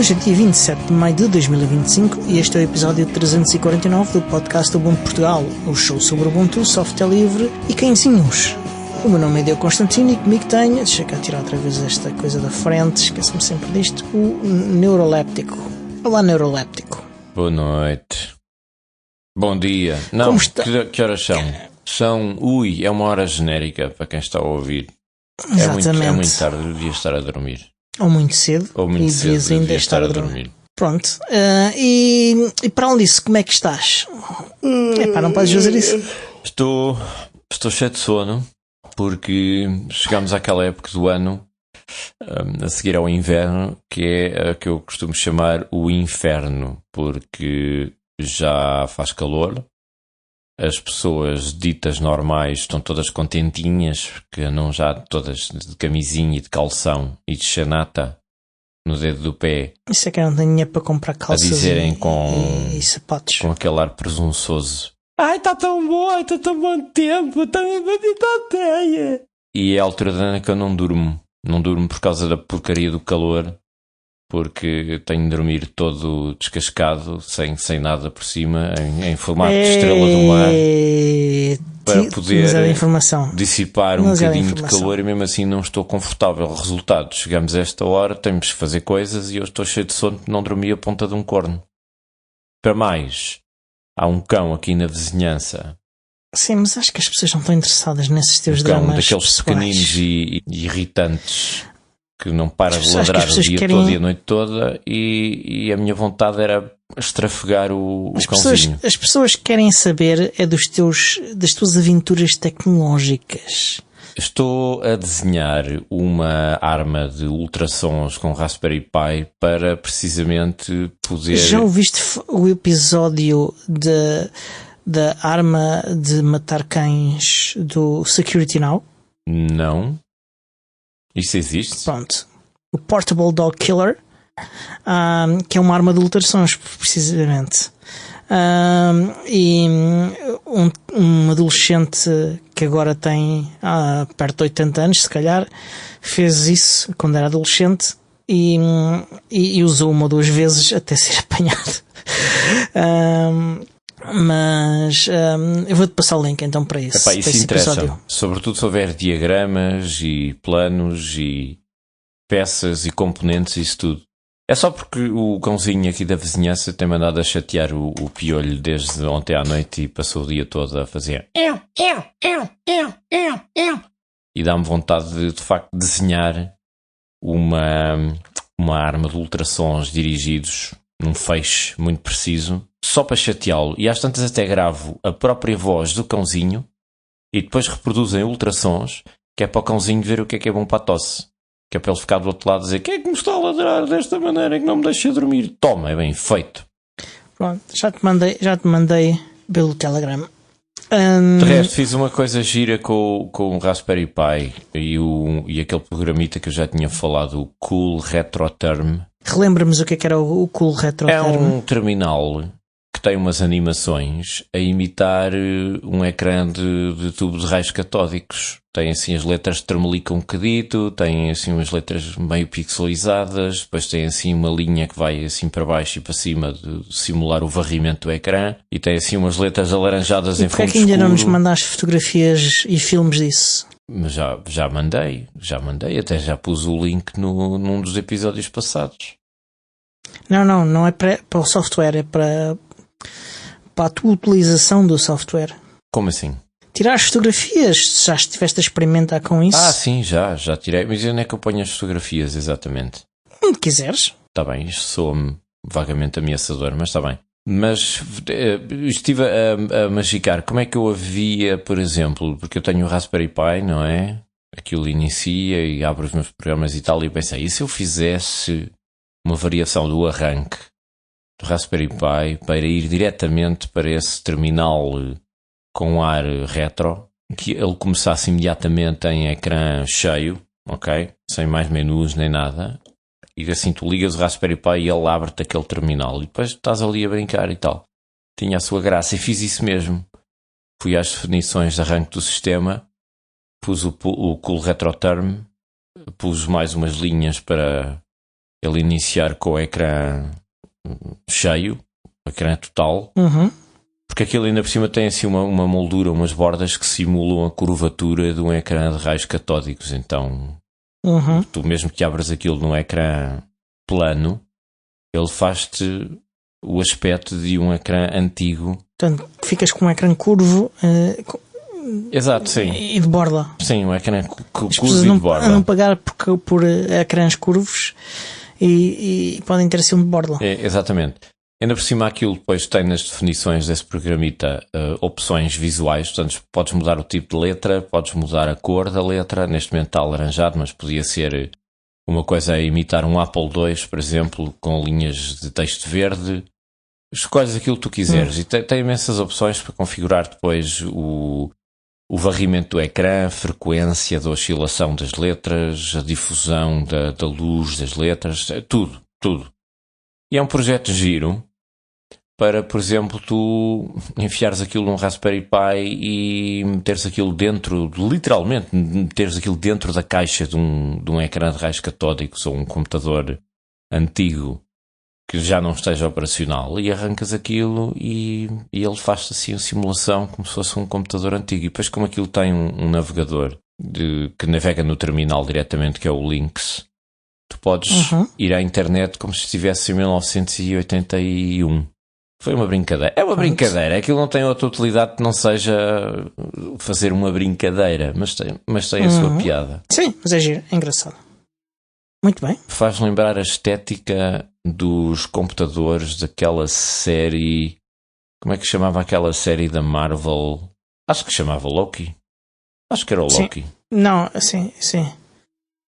Hoje é dia 27 de maio de 2025 e este é o episódio 349 do podcast Ubuntu Portugal, o show sobre Ubuntu, software livre e cãezinhos. O meu nome é Diogo Constantino e comigo tenho, deixa cá tirar outra vez esta coisa da frente, esqueço-me sempre disto, o Neuroléptico. Olá, Neuroléptico. Boa noite. Bom dia. Não, como está? Que horas são? É uma hora genérica para quem está a ouvir. Exatamente. É muito tarde, eu devia estar a dormir. Ou muito cedo. Ou muito cedo, devias eu ainda devia estar estar a dormir. Pronto. E para além disso, como é que estás? Epá, não podes fazer isso. Estou cheio de sono, porque chegamos àquela época do ano, a seguir ao inverno, que é a que eu costumo chamar o inferno, porque já faz calor. As pessoas ditas normais estão todas contentinhas, porque andam já todas de camisinha e de calção e de chanata no dedo do pé. Isso é que eu não tenho dinheiro para comprar calças a dizerem e sapatos. com aquele ar presunçoso. Ai, está tão bom, está tão bom tempo, está mesmo a teia. E é a altura da ano que eu não durmo. Não durmo por causa da porcaria do calor, porque tenho de dormir todo descascado, sem nada por cima, em formato de estrela do mar, para poder dissipar um bocadinho de calor, e mesmo assim não estou confortável. Resultado, chegamos a esta hora, temos de fazer coisas e eu estou cheio de sono, não dormi a ponta de um corno. Para mais, há um cão aqui na vizinhança. Sim, mas acho que as pessoas não estão interessadas nesses teus dramas daqueles pessoais. Pequeninos e irritantes, que não para de ladrar o dia todo e a noite toda, e a minha vontade era estrafegar o cãozinho. As pessoas querem saber é das tuas aventuras tecnológicas. Estou a desenhar uma arma de ultrassons com Raspberry Pi para precisamente poder... Já ouviste o episódio da arma de matar cães do Security Now? Não. Isso existe? Pronto. O Portable Dog Killer, que é uma arma de ultrassons, precisamente. E um adolescente que agora tem perto de 80 anos, se calhar, fez isso quando era adolescente e usou uma ou duas vezes até ser apanhado. Mas eu vou-te passar o link então para isso. Epá, isso interessa, sobretudo se houver diagramas e planos e peças e componentes, isso tudo. É só porque o cãozinho aqui da vizinhança tem mandado a chatear o piolho desde ontem à noite e passou o dia todo a fazer e dá-me vontade de facto desenhar uma arma de ultrassons dirigidos num feixe muito preciso, só para chateá-lo, e às tantas até gravo a própria voz do cãozinho e depois reproduzo em ultrassons, que é para o cãozinho ver o que é bom para a tosse, que é para ele ficar do outro lado e dizer: quem é que me está a ladrar desta maneira que não me deixa dormir? Toma, é bem feito. Pronto, já te mandei pelo Telegram. De resto, fiz uma coisa gira com o Raspberry Pi e aquele programita que eu já tinha falado, o Cool Retro Term. Relembra-nos o que era o Cool Retro Term. É um terminal que tem umas animações a imitar um ecrã de tubo de raios catódicos. Tem assim as letras que tremelica um bocadito, tem assim umas letras meio pixelizadas, depois tem assim uma linha que vai assim para baixo e para cima de simular o varrimento do ecrã, e tem assim umas letras alaranjadas em fundo escuro. Porquê é que ainda não nos mandaste fotografias e filmes disso? Mas já mandei, até já pus o link num dos episódios passados. Não é para o software, é para a tua utilização do software. Como assim? Tirar as fotografias, já estiveste a experimentar com isso? Sim, já tirei, mas onde é que eu ponho as fotografias exatamente? Onde quiseres. Está bem, isto soa-me vagamente ameaçador, mas está bem. Mas estive a magicar, como é que eu havia, por exemplo, porque eu tenho o Raspberry Pi, não é? Aquilo inicia e abre os meus programas e tal, e eu pensei, e se eu fizesse uma variação do arranque do Raspberry Pi para ir diretamente para esse terminal com ar retro, que ele começasse imediatamente em ecrã cheio, ok? Sem mais menus nem nada, e assim tu ligas o Raspberry Pi e ele abre-te aquele terminal e depois estás ali a brincar e tal. Tinha a sua graça e fiz isso mesmo. Fui às definições de arranque do sistema, pus o Cool Retro Term, pus mais umas linhas para ele iniciar com o ecrã cheio, o ecrã total, porque aquilo ainda por cima tem assim uma moldura, umas bordas que simulam a curvatura de um ecrã de raios catódicos. Então, tu mesmo que abras aquilo num ecrã plano, ele faz-te o aspecto de um ecrã antigo. Portanto, ficas com um ecrã curvo. Exato, sim. E de borda. Sim, um ecrã curvo e não, de borda. A não pagar por ecrãs curvos e podem ter assim um de borda. Exatamente. Ainda por cima aquilo depois tem nas definições desse programita opções visuais, portanto podes mudar o tipo de letra, podes mudar a cor da letra, neste momento está alaranjado, mas podia ser uma coisa a imitar um Apple II, por exemplo, com linhas de texto verde. Escolhes aquilo que tu quiseres e tem imensas opções para configurar depois o varrimento do ecrã, a frequência da oscilação das letras, a difusão da luz das letras, tudo. E é um projeto giro para, por exemplo, tu enfiares aquilo num Raspberry Pi e meteres aquilo dentro, literalmente, meteres aquilo dentro da caixa de um ecrã de raios catódicos ou um computador antigo que já não esteja operacional, e arrancas aquilo e ele faz-te assim a simulação como se fosse um computador antigo. E depois, como aquilo tem um navegador que navega no terminal diretamente, que é o Lynx, tu podes ir à internet como se estivesse em 1981. Foi uma brincadeira. É uma brincadeira. Aquilo não tem outra utilidade que não seja fazer uma brincadeira, mas tem a sua piada. Sim, mas é giro, é engraçado. Muito bem. Faz lembrar a estética dos computadores daquela série. Como é que chamava aquela série da Marvel? Acho que chamava Loki. Acho que era o Loki. Não, sim.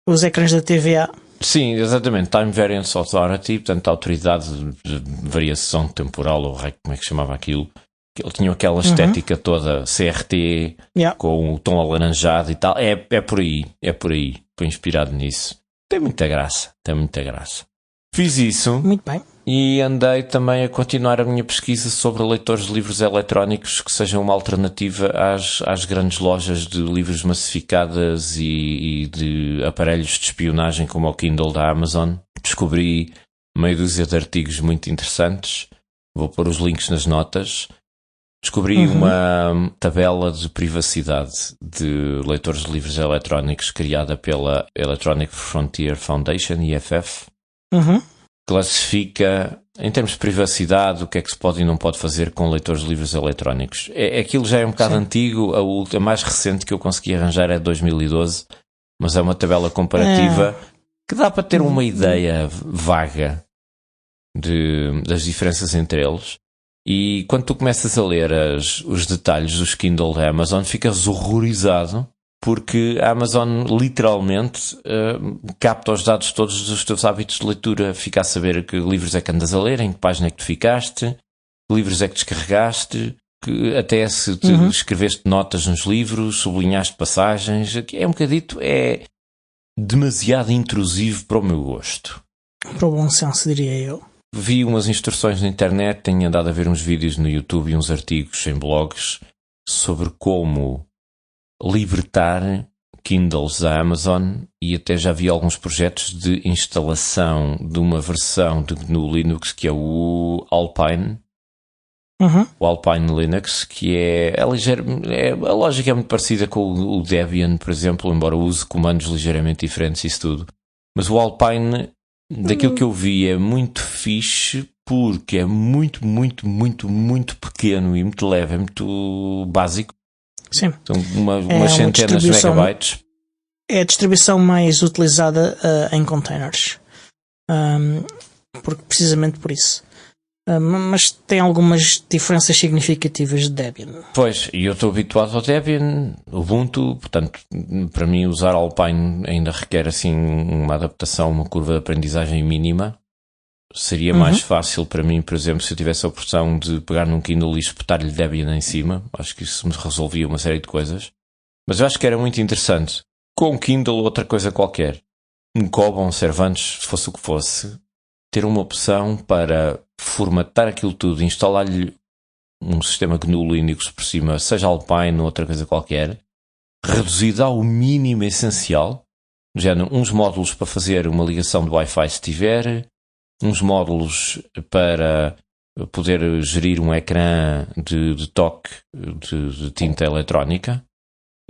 Os ecrãs da TVA. Sim, exatamente. Time Variance Authority, portanto, a autoridade de variação temporal, ou como é que chamava aquilo. Ele tinha aquela estética toda CRT, com o tom alaranjado e tal. É por aí. Foi inspirado nisso. Tem muita graça. Fiz isso. Muito bem. E andei também a continuar a minha pesquisa sobre leitores de livros eletrónicos que sejam uma alternativa às grandes lojas de livros massificadas e de aparelhos de espionagem como o Kindle da Amazon. Descobri meia dúzia de artigos muito interessantes. Vou pôr os links nas notas. Descobri uma tabela de privacidade de leitores de livros eletrónicos criada pela Electronic Frontier Foundation, EFF. Classifica, em termos de privacidade, o que é que se pode e não pode fazer com leitores de livros eletrónicos. Aquilo já é um bocado antigo, a mais recente que eu consegui arranjar é de 2012, mas é uma tabela comparativa que dá para ter uma ideia vaga das diferenças entre eles. E quando tu começas a ler os detalhes dos Kindle da Amazon, ficas horrorizado, porque a Amazon literalmente capta os dados todos dos teus hábitos de leitura. Fica a saber que livros é que andas a ler, em que página é que tu ficaste, que livros é que descarregaste, que até se escreveste notas nos livros, sublinhaste passagens. É um bocadito, é demasiado intrusivo para o meu gosto. Para o bom senso, diria eu. Vi umas instruções na internet, tenho andado a ver uns vídeos no YouTube e uns artigos em blogs sobre como libertar Kindles da Amazon, e até já vi alguns projetos de instalação de uma versão de GNU Linux que é o Alpine. O Alpine Linux, que a lógica é muito parecida com o Debian, por exemplo, embora use comandos ligeiramente diferentes e isso tudo. Mas o Alpine, daquilo que eu vi, é muito fixe porque é muito, muito, muito, muito pequeno e muito leve, é muito básico. Sim. São umas centenas de megabytes. É a distribuição mais utilizada em containers. Precisamente por isso. Mas tem algumas diferenças significativas de Debian. Pois, e eu estou habituado ao Debian, Ubuntu, portanto, para mim usar Alpine ainda requer assim uma adaptação, uma curva de aprendizagem mínima. Seria mais fácil para mim, por exemplo, se eu tivesse a opção de pegar num Kindle e espetar-lhe Debian em cima. Acho que isso me resolvia uma série de coisas. Mas eu acho que era muito interessante. Com o Kindle ou outra coisa qualquer, um Kobo, um Cervantes, fosse o que fosse, ter uma opção para formatar aquilo tudo, instalar-lhe um sistema GNU Linux por cima, seja Alpine ou outra coisa qualquer, reduzido ao mínimo essencial, Já uns módulos para fazer uma ligação de Wi-Fi se tiver, uns módulos para poder gerir um ecrã de toque de tinta eletrónica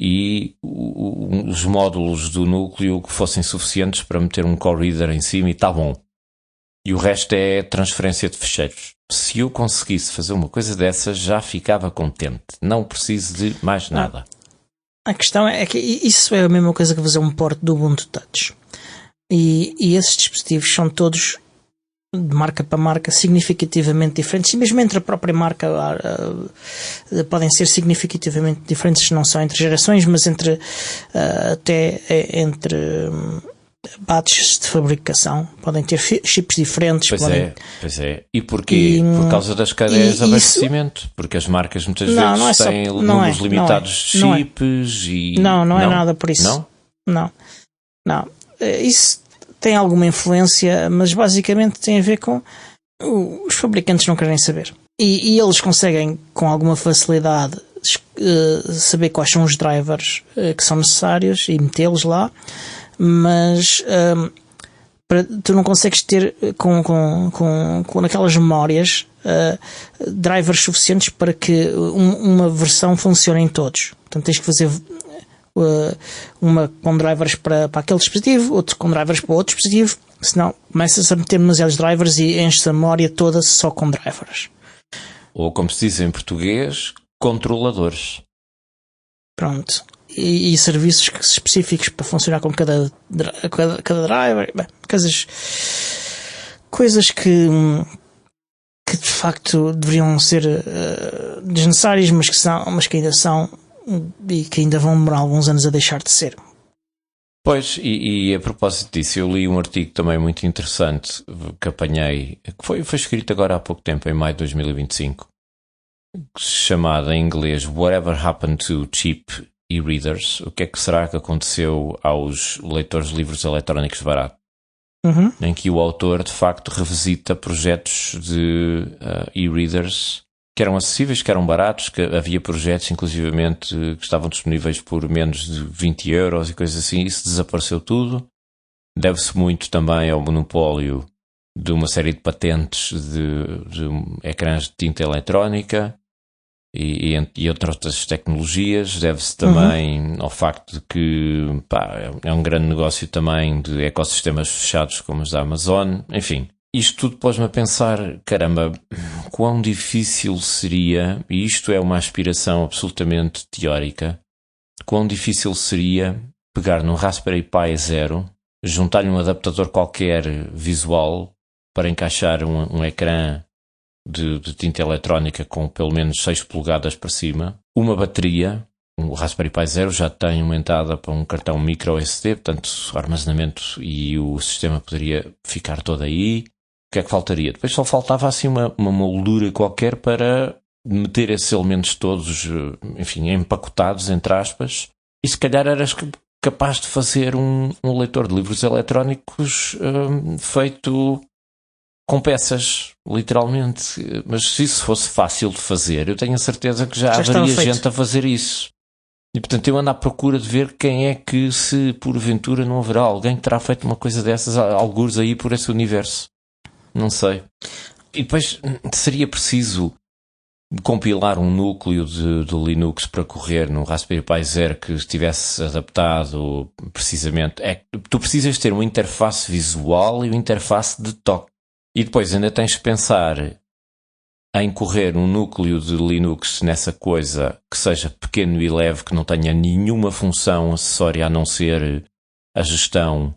e os módulos do núcleo que fossem suficientes para meter um Core Reader em cima e está bom. E o resto é transferência de ficheiros. Se eu conseguisse fazer uma coisa dessas, já ficava contente. Não preciso de mais nada. A questão é que isso é a mesma coisa que fazer um port do Ubuntu Touch. E esses dispositivos são todos, de marca para marca, significativamente diferentes. E mesmo entre a própria marca podem ser significativamente diferentes, não só entre gerações, mas até entre batches de fabricação. Podem ter chips diferentes. Pois é. E porquê? Por causa das cadeias de abastecimento. Porque as marcas muitas vezes têm números limitados de chips. Não é nada por isso. Não. Isso tem alguma influência, mas basicamente tem a ver com os fabricantes não querem saber. E eles conseguem com alguma facilidade saber quais são os drivers que são necessários e metê-los lá, mas tu não consegues ter com aquelas memórias drivers suficientes para que uma versão funcione em todos. Portanto, tens que fazer uma com drivers para aquele dispositivo, outro com drivers para outro dispositivo, senão começas a meter demasiados drivers e enches a memória toda só com drivers. Ou, como se diz em português, controladores. Pronto. E serviços específicos para funcionar com cada driver. Bem, coisas que de facto deveriam ser desnecessárias, mas que ainda são e que ainda vão demorar alguns anos a deixar de ser. Pois, e a propósito disso, eu li um artigo também muito interessante que apanhei, que foi escrito agora há pouco tempo, em maio de 2025, chamado em inglês Whatever Happened to Cheap E-Readers? O que é que será que aconteceu aos leitores de livros eletrónicos baratos? Em que o autor de facto revisita projetos de e-readers que eram acessíveis, que eram baratos, que havia projetos inclusivamente que estavam disponíveis por menos de 20 euros e coisas assim. Isso desapareceu tudo. Deve-se muito também ao monopólio de uma série de patentes de ecrãs de tinta eletrónica e outras tecnologias. Deve-se também ao facto de que é um grande negócio também de ecossistemas fechados como os da Amazon. Enfim, isto tudo pôs-me a pensar, caramba, quão difícil seria, e isto é uma aspiração absolutamente teórica, quão difícil seria pegar num Raspberry Pi Zero, juntar-lhe um adaptador qualquer visual para encaixar um ecrã de tinta eletrónica com pelo menos 6 polegadas para cima, uma bateria. O Raspberry Pi Zero já tem uma entrada para um cartão micro SD, portanto o armazenamento e o sistema poderia ficar todo aí. O que é que faltaria? Depois só faltava assim uma moldura qualquer para meter esses elementos todos, enfim, empacotados, entre aspas, e se calhar eras capaz de fazer um leitor de livros eletrónicos feito com peças, literalmente. Mas se isso fosse fácil de fazer, eu tenho a certeza que já haveria gente a fazer isso. E portanto eu ando à procura de ver quem é que, se porventura não haverá alguém que terá feito uma coisa dessas, algures aí por esse universo. Não sei. E depois seria preciso compilar um núcleo de Linux para correr no Raspberry Pi Zero que estivesse adaptado precisamente. Tu precisas ter uma interface visual e uma interface de toque. E depois ainda tens de pensar em correr um núcleo de Linux nessa coisa que seja pequeno e leve, que não tenha nenhuma função acessória a não ser a gestão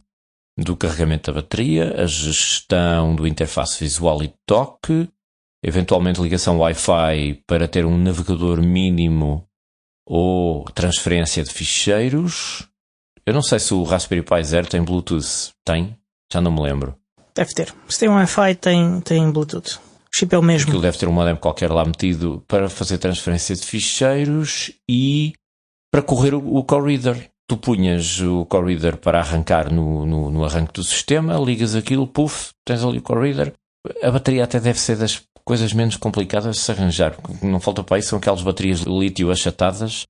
do carregamento da bateria, a gestão do interface visual e de toque, eventualmente ligação Wi-Fi para ter um navegador mínimo ou transferência de ficheiros. Eu não sei se o Raspberry Pi Zero tem Bluetooth. Tem? Já não me lembro. Deve ter. Se tem Wi-Fi, tem Bluetooth. O chip é o mesmo. Aquilo deve ter um modem qualquer lá metido para fazer transferência de ficheiros e para correr o Core Reader. Tu punhas o Core Reader para arrancar no arranque do sistema, ligas aquilo, puff, tens ali o Core Reader. A bateria até deve ser das coisas menos complicadas de se arranjar. Não falta para isso, são aquelas baterias de lítio achatadas.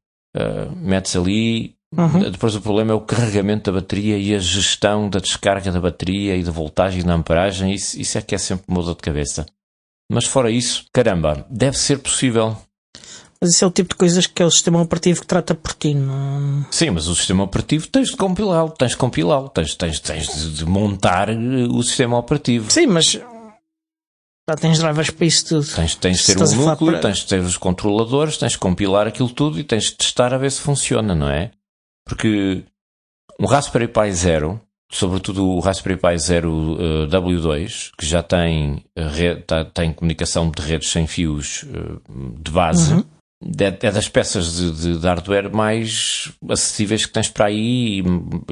Metes ali, Depois o problema é o carregamento da bateria e a gestão da descarga da bateria e da voltagem e da amperagem. Isso é que é sempre uma dor de cabeça. Mas fora isso, caramba, deve ser possível. Mas isso é o tipo de coisas que é o sistema operativo que trata por ti, não? Sim, mas o sistema operativo tens de compilá-lo, tens de montar o sistema operativo. Sim, mas já tens drivers para isso tudo. Tens de ter um núcleo, tens de ter os controladores, tens de compilar aquilo tudo e tens de testar a ver se funciona, não é? Porque um Raspberry Pi Zero, sobretudo o Raspberry Pi Zero W2, que já tem comunicação de redes sem fios de base, é das peças de hardware mais acessíveis que tens para aí e,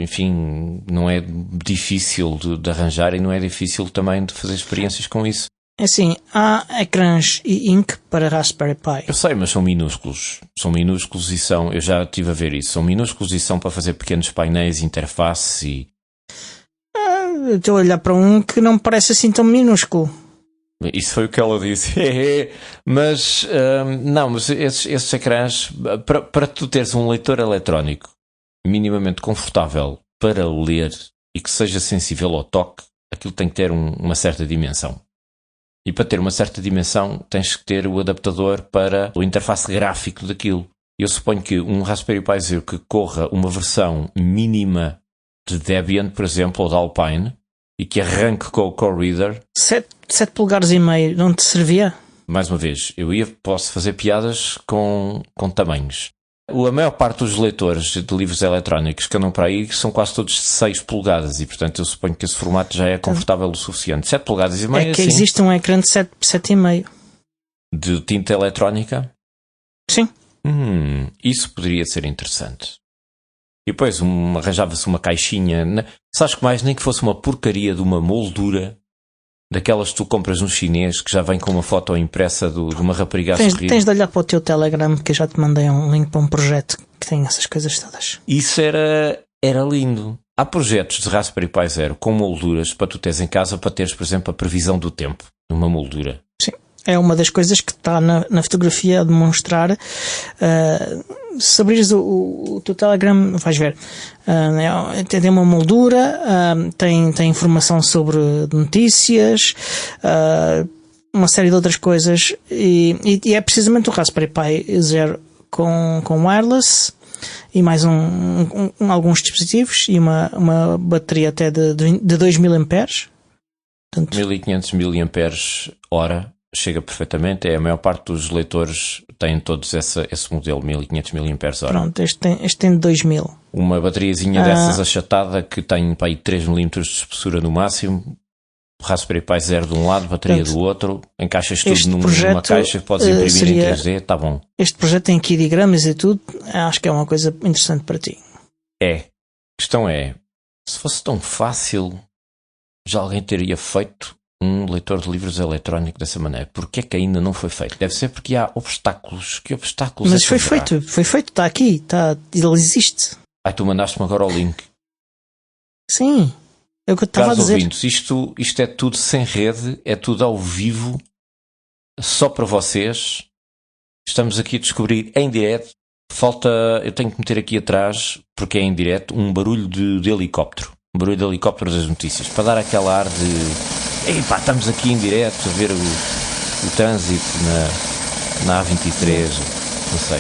enfim, não é difícil de arranjar e não é difícil também de fazer experiências com isso. É assim, há ecrãs e ink para Raspberry Pi. Eu sei, mas são minúsculos. São minúsculos e são... Eu já estive a ver isso. São minúsculos e são para fazer pequenos painéis, interfaces e... Estou a olhar para um que não me parece assim tão minúsculo. Isso foi o que ela disse. Mas, não, mas esses ecrãs... Para tu teres um leitor eletrónico minimamente confortável para ler e que seja sensível ao toque, aquilo tem que ter uma certa dimensão. E para ter uma certa dimensão tens que ter o adaptador para o interface gráfico daquilo. Eu suponho que um Raspberry Pi Zero que corra uma versão mínima de Debian, por exemplo, ou de Alpine, e que arranque com o Core Reader... 7 polegares e meio, não te servia? Mais uma vez, posso fazer piadas com tamanhos. A maior parte dos leitores de livros eletrónicos que andam para aí são quase todos de 6 polegadas e, portanto, eu suponho que esse formato já é confortável o suficiente. 7 polegadas e meio, é que existe um ecrã de 7,5. De tinta eletrónica? Sim. Isso poderia ser interessante. E depois arranjava-se uma caixinha. Sabes que mais nem que fosse uma porcaria de uma moldura daquelas que tu compras no chinês que já vem com uma foto impressa de uma rapariga a sorrir. Tens de olhar para o teu Telegram, que eu já te mandei um link para um projeto que tem essas coisas todas. Isso era lindo. Há projetos de Raspberry Pi Zero com molduras para tu teres em casa para teres, por exemplo, a previsão do tempo numa moldura. Sim, é uma das coisas que está na fotografia a demonstrar. Se abrires o teu Telegram, vais ver. Tem uma moldura, tem informação sobre notícias, uma série de outras coisas, e é precisamente o Raspberry Pi Zero com wireless e mais alguns dispositivos e uma bateria até de 2000 mAh. Portanto, 1500 mAh chega perfeitamente. A maior parte dos leitores têm todos esse modelo 1500 mAh. Pronto, este tem 2000. Uma bateriazinha dessas achatada que tem para aí 3 mm de espessura no máximo. Raspberry Pi Zero de um lado, bateria do outro, encaixas tudo numa caixa que podes imprimir em 3D, está bom. Este projeto tem aqui diagramas e tudo, acho que é uma coisa interessante para ti. É. A questão é, se fosse tão fácil, já alguém teria feito um leitor de livros eletrónico dessa maneira. Porquê é que ainda não foi feito? Deve ser porque há obstáculos. Que obstáculos? Mas foi feito, está aqui, ele existe. Tu mandaste-me agora o link. Sim. É o que eu estava a dizer. Ouvintes, isto é tudo sem rede, é tudo ao vivo, só para vocês. Estamos aqui a descobrir em direto. Eu tenho que meter aqui atrás, porque é em direto, um barulho de helicóptero. Um barulho de helicóptero das notícias. Para dar aquele ar de... estamos aqui em direto a ver o trânsito na A23, não sei.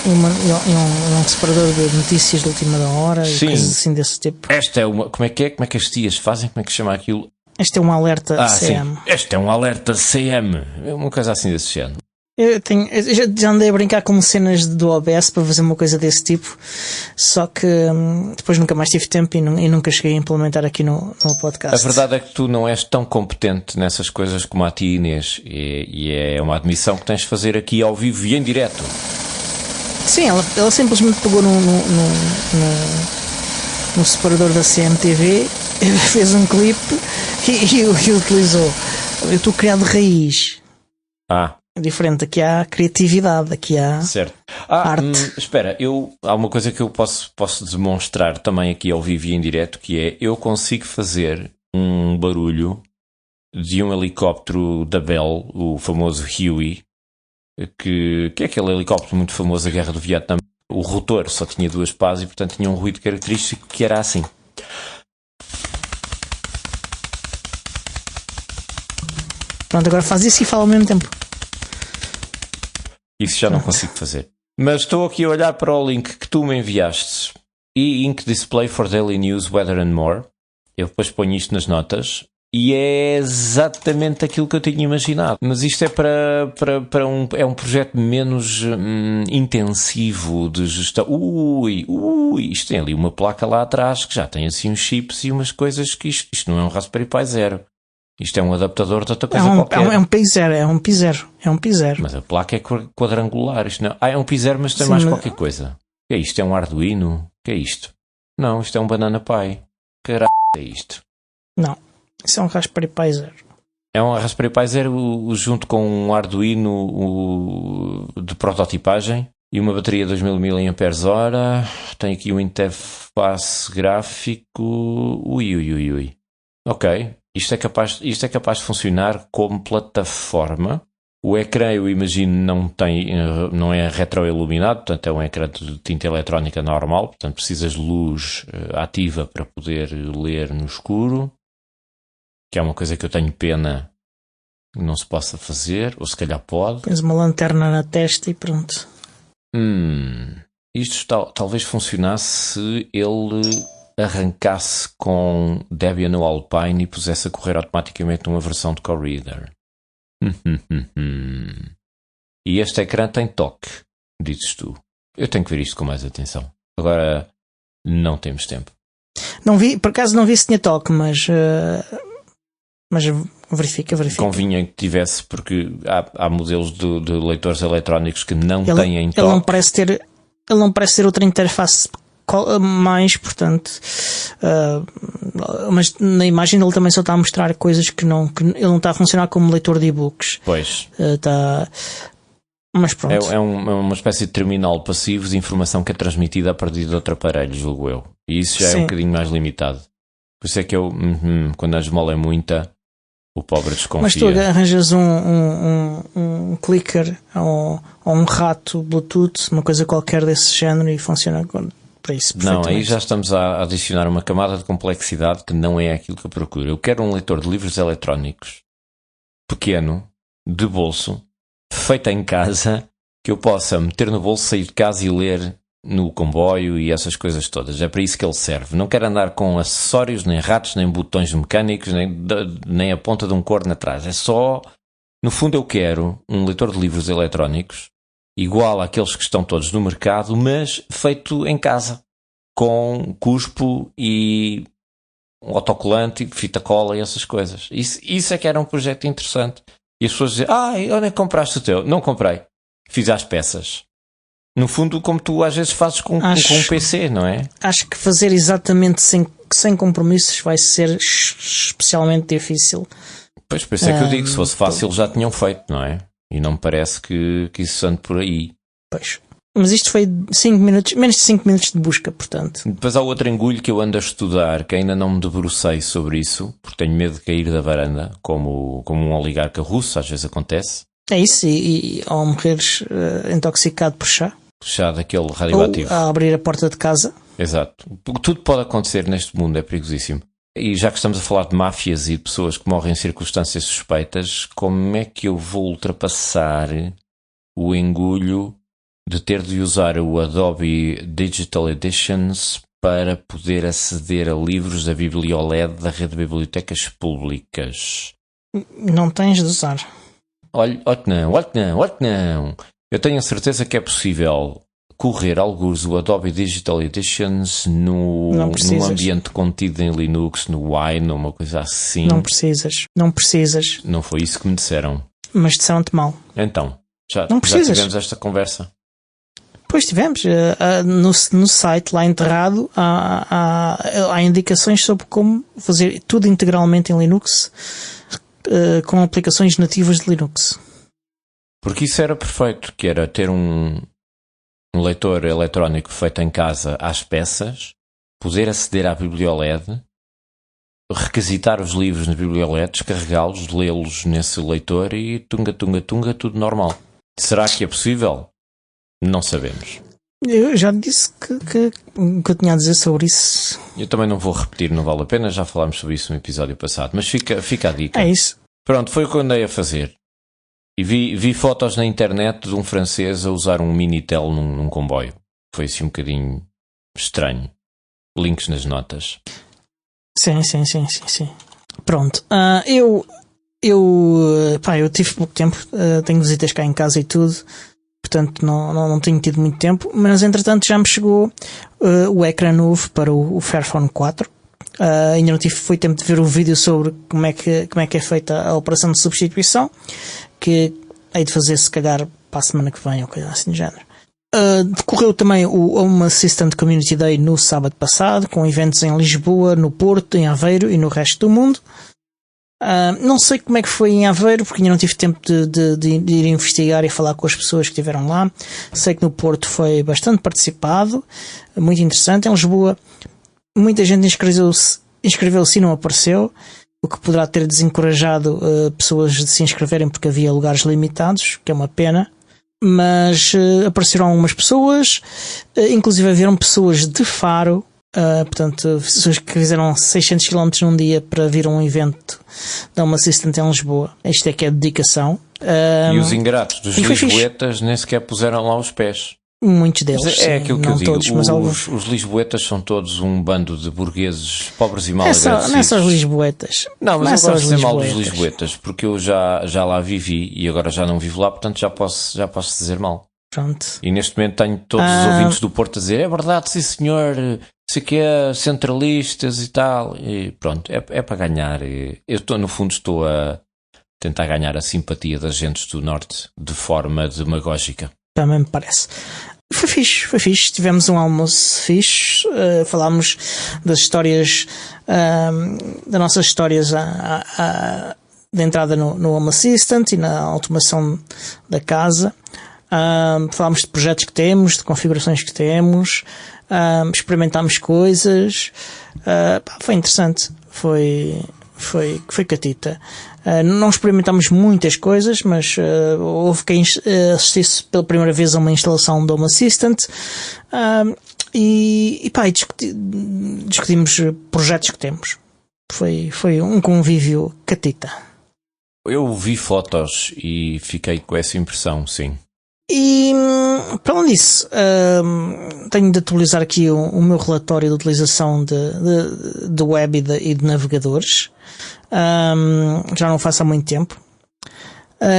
Um separador de notícias da última hora. Sim. E coisas assim desse tipo. Esta é uma... Como é que as tias fazem? Como é que se chama aquilo? Este é um alerta CM. Sim. Este é um alerta CM. É uma coisa assim desse género. Eu já andei a brincar com cenas do OBS para fazer uma coisa desse tipo, só que depois nunca mais tive tempo e nunca cheguei a implementar aqui no podcast. A verdade é que tu não és tão competente nessas coisas como a tia Inês, e é uma admissão que tens de fazer aqui ao vivo e em direto. Sim, ela simplesmente pegou no separador da CMTV, fez um clipe e utilizou. Eu estou criado de raiz. É diferente, aqui há criatividade, aqui há arte. Espera, há uma coisa que eu posso demonstrar também aqui ao vivo e em direto, que é, eu consigo fazer um barulho de um helicóptero da Bell, o famoso Huey, que é aquele helicóptero muito famoso da Guerra do Vietnã. o rotor só tinha 2 pás e portanto tinha um ruído característico que era assim. Pronto, agora faz isso e fala ao mesmo tempo. Isso já não consigo fazer. Mas estou aqui a olhar para o link que tu me enviaste. E-Ink Display for Daily News, Weather and More. Eu depois ponho isto nas notas. E é exatamente aquilo que eu tinha imaginado. Mas isto é para um projeto menos intensivo de gestão. Isto tem ali uma placa lá atrás que já tem assim uns chips e umas coisas que isto não é um Raspberry Pi Zero. Isto é um adaptador de outra coisa qualquer. É um Pi Zero, é um Pi Zero. É um Pi Zero. Mas a placa é quadrangular. Isto não... é um Pi Zero, mas tem mais qualquer coisa. O que é isto? É um Arduino? O que é isto? Não, isto é um Banana Pi. Caralho, é isto? Não, isso é um Raspberry Pi Zero. É um Raspberry Pi Zero junto com um Arduino de prototipagem e uma bateria de 2000 mAh. Tem aqui uma interface gráfico. Ui. Ok. Isto é capaz de funcionar como plataforma. O ecrã, eu imagino, não é retroiluminado, portanto é um ecrã de tinta eletrónica normal, portanto precisas de luz ativa para poder ler no escuro, que é uma coisa que eu tenho pena que não se possa fazer, ou se calhar pode. Tens uma lanterna na testa e pronto. Isto talvez funcionasse se ele arrancasse com Debian no Alpine e pusesse a correr automaticamente numa versão de CoreReader. E este ecrã tem toque, dizes tu. Eu tenho que ver isto com mais atenção. Agora não temos tempo. Não vi, por acaso não vi se tinha toque, mas verifica. Convinha que tivesse, porque há modelos de leitores eletrónicos que não têm toque. Ele não parece ter outra interface mais, portanto, mas na imagem ele também só está a mostrar coisas que ele não está a funcionar como leitor de e-books. Pois. Mas pronto. É uma espécie de terminal passivo de informação que é transmitida a partir de outro aparelho, julgo eu. E isso já é um bocadinho mais limitado. Por isso é que eu, quando a esmola é muita, o pobre desconfia. Mas tu arranjas um clicker ou um rato Bluetooth, uma coisa qualquer desse género e funciona para isso. Não, aí já estamos a adicionar uma camada de complexidade que não é aquilo que eu procuro. Eu quero um leitor de livros eletrónicos pequeno, de bolso, feito em casa, que eu possa meter no bolso, sair de casa e ler no comboio e essas coisas todas. É para isso que ele serve. Não quero andar com acessórios, nem ratos, nem botões mecânicos, nem a ponta de um corno atrás. É só... No fundo eu quero um leitor de livros eletrónicos igual àqueles que estão todos no mercado, mas feito em casa, com cuspo e um autocolante, fita cola e essas coisas. Isso é que era um projeto interessante. E as pessoas dizem, onde é que compraste o teu? Não comprei. Fiz às peças. No fundo, como tu às vezes fazes com um PC, não é? Acho que fazer exatamente sem compromissos vai ser especialmente difícil. Pois, por isso é que eu digo, se fosse fácil já tinham feito, não é? E não me parece que isso ande por aí. Pois. Mas isto foi 5 minutos, menos de 5 minutos de busca, portanto. Depois há outro engulho que eu ando a estudar, que ainda não me debrucei sobre isso, porque tenho medo de cair da varanda, como um oligarca russo, às vezes acontece. É isso, e ao morreres intoxicado por chá. Chá daquele radioativo. Ou a abrir a porta de casa. Exato. Tudo pode acontecer neste mundo, é perigosíssimo. E já que estamos a falar de máfias e de pessoas que morrem em circunstâncias suspeitas, como é que eu vou ultrapassar o engulho de ter de usar o Adobe Digital Editions para poder aceder a livros da BiblioLED da rede de bibliotecas públicas? Não tens de usar. Olha que não. Eu tenho a certeza que é possível correr alguns o Adobe Digital Editions num ambiente contido em Linux, no Wine, uma coisa assim. Não precisas. Não foi isso que me disseram. Mas disseram-te mal. Então, já precisas. tivemos esta conversa. Pois tivemos. No site lá enterrado há indicações sobre como fazer tudo integralmente em Linux com aplicações nativas de Linux. Porque isso era perfeito, que era ter um leitor eletrónico feito em casa às peças, poder aceder à BiblioLED, requisitar os livros na BiblioLED, descarregá-los, lê-los nesse leitor e tunga, tudo normal. Será que é possível? Não sabemos. Eu já disse que eu tinha a dizer sobre isso. Eu também não vou repetir, não vale a pena, já falámos sobre isso no episódio passado, mas fica a dica. É isso. Pronto, foi o que eu andei a fazer. E vi fotos na internet de um francês a usar um Minitel num comboio. Foi assim um bocadinho estranho. Links nas notas. Sim. Pronto. Eu tive pouco tempo. Tenho visitas cá em casa e tudo. Portanto, não tenho tido muito tempo. Mas, entretanto, já me chegou o ecrã novo para o Fairphone 4. Ainda não foi tempo de ver o vídeo sobre como é que é feita a operação de substituição, que hei de fazer se calhar para a semana que vem ou coisa assim do género. Decorreu também o Home Assistant Community Day no sábado passado, com eventos em Lisboa, no Porto, em Aveiro e no resto do mundo. Não sei como é que foi em Aveiro, porque ainda não tive tempo de ir investigar e falar com as pessoas que estiveram lá. Sei que no Porto foi bastante participado, muito interessante. Em Lisboa, muita gente inscreveu-se e não apareceu, o que poderá ter desencorajado pessoas de se inscreverem porque havia lugares limitados, que é uma pena. Mas apareceram algumas pessoas, inclusive haveram pessoas de Faro, portanto, pessoas que fizeram 600 km num dia para vir a um evento da Home Assistant em Lisboa. Isto é que é dedicação. E os ingratos dos lisboetas nem sequer puseram lá os pés. Muitos deles. É aquilo que eu digo. Todos, mas alguns... Os lisboetas são todos um bando de burgueses pobres e mal agradecidos. Não é só os lisboetas. Não, mas eu gosto de dizer mal dos lisboetas, porque eu já lá vivi e agora já não vivo lá, portanto já posso dizer mal. Pronto. E neste momento tenho todos os ouvintes do Porto a dizer: é verdade, sim senhor, sei que é centralistas e tal. E pronto, é para ganhar. No fundo estou a tentar ganhar a simpatia das gentes do Norte de forma demagógica. Também me parece. Foi fixe. Tivemos um almoço fixe. Falámos das histórias, das nossas histórias de entrada no Home Assistant e na automação da casa. Falámos de projetos que temos, de configurações que temos. Experimentámos coisas. Foi interessante. Foi catita. Não experimentámos muitas coisas, mas houve quem assistisse pela primeira vez a uma instalação do Home Assistant e discutimos projetos que temos. Foi um convívio catita. Eu vi fotos e fiquei com essa impressão, sim. E para além disso, tenho de atualizar aqui o meu relatório de utilização de web e de navegadores. Já não faço há muito tempo.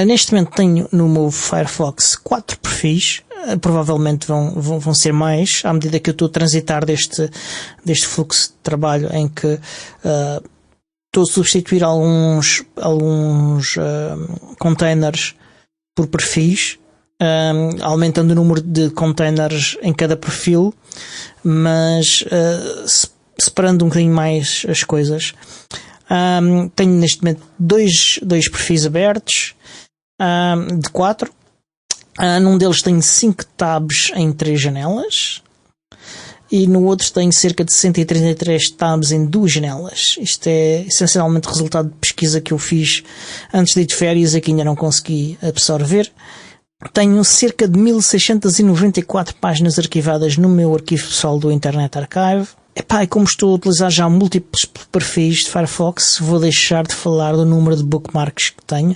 Neste momento tenho no meu Firefox 4 perfis. Provavelmente vão ser mais à medida que eu estou a transitar deste fluxo de trabalho em que estou a substituir alguns containers por perfis, aumentando o número de containers em cada perfil, mas separando um bocadinho mais as coisas. Tenho neste momento dois perfis abertos, de 4. Num deles tenho 5 tabs em 3 janelas e no outro tenho cerca de 133 tabs em 2 janelas. Isto é essencialmente resultado de pesquisa que eu fiz antes de ir de férias e que ainda não consegui absorver. Tenho cerca de 1694 páginas arquivadas no meu arquivo pessoal do Internet Archive. E como estou a utilizar já múltiplos perfis de Firefox, vou deixar de falar do número de bookmarks que tenho,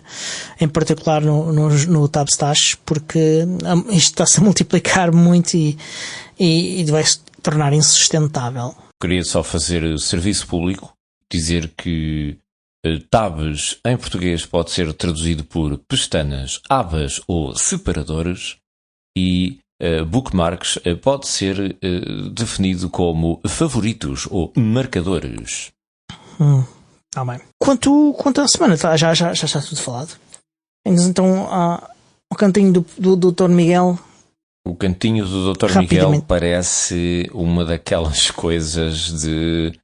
em particular no Tabstash, porque isto está-se a multiplicar muito e vai se tornar insustentável. Queria só fazer serviço público, dizer que tabs em português pode ser traduzido por pestanas, abas ou separadores, e bookmarks pode ser definido como favoritos ou marcadores. Tá bem. Quanto à semana, já está tudo falado. Então, o cantinho do Dr. Miguel. O cantinho do Dr. Miguel parece uma daquelas coisas de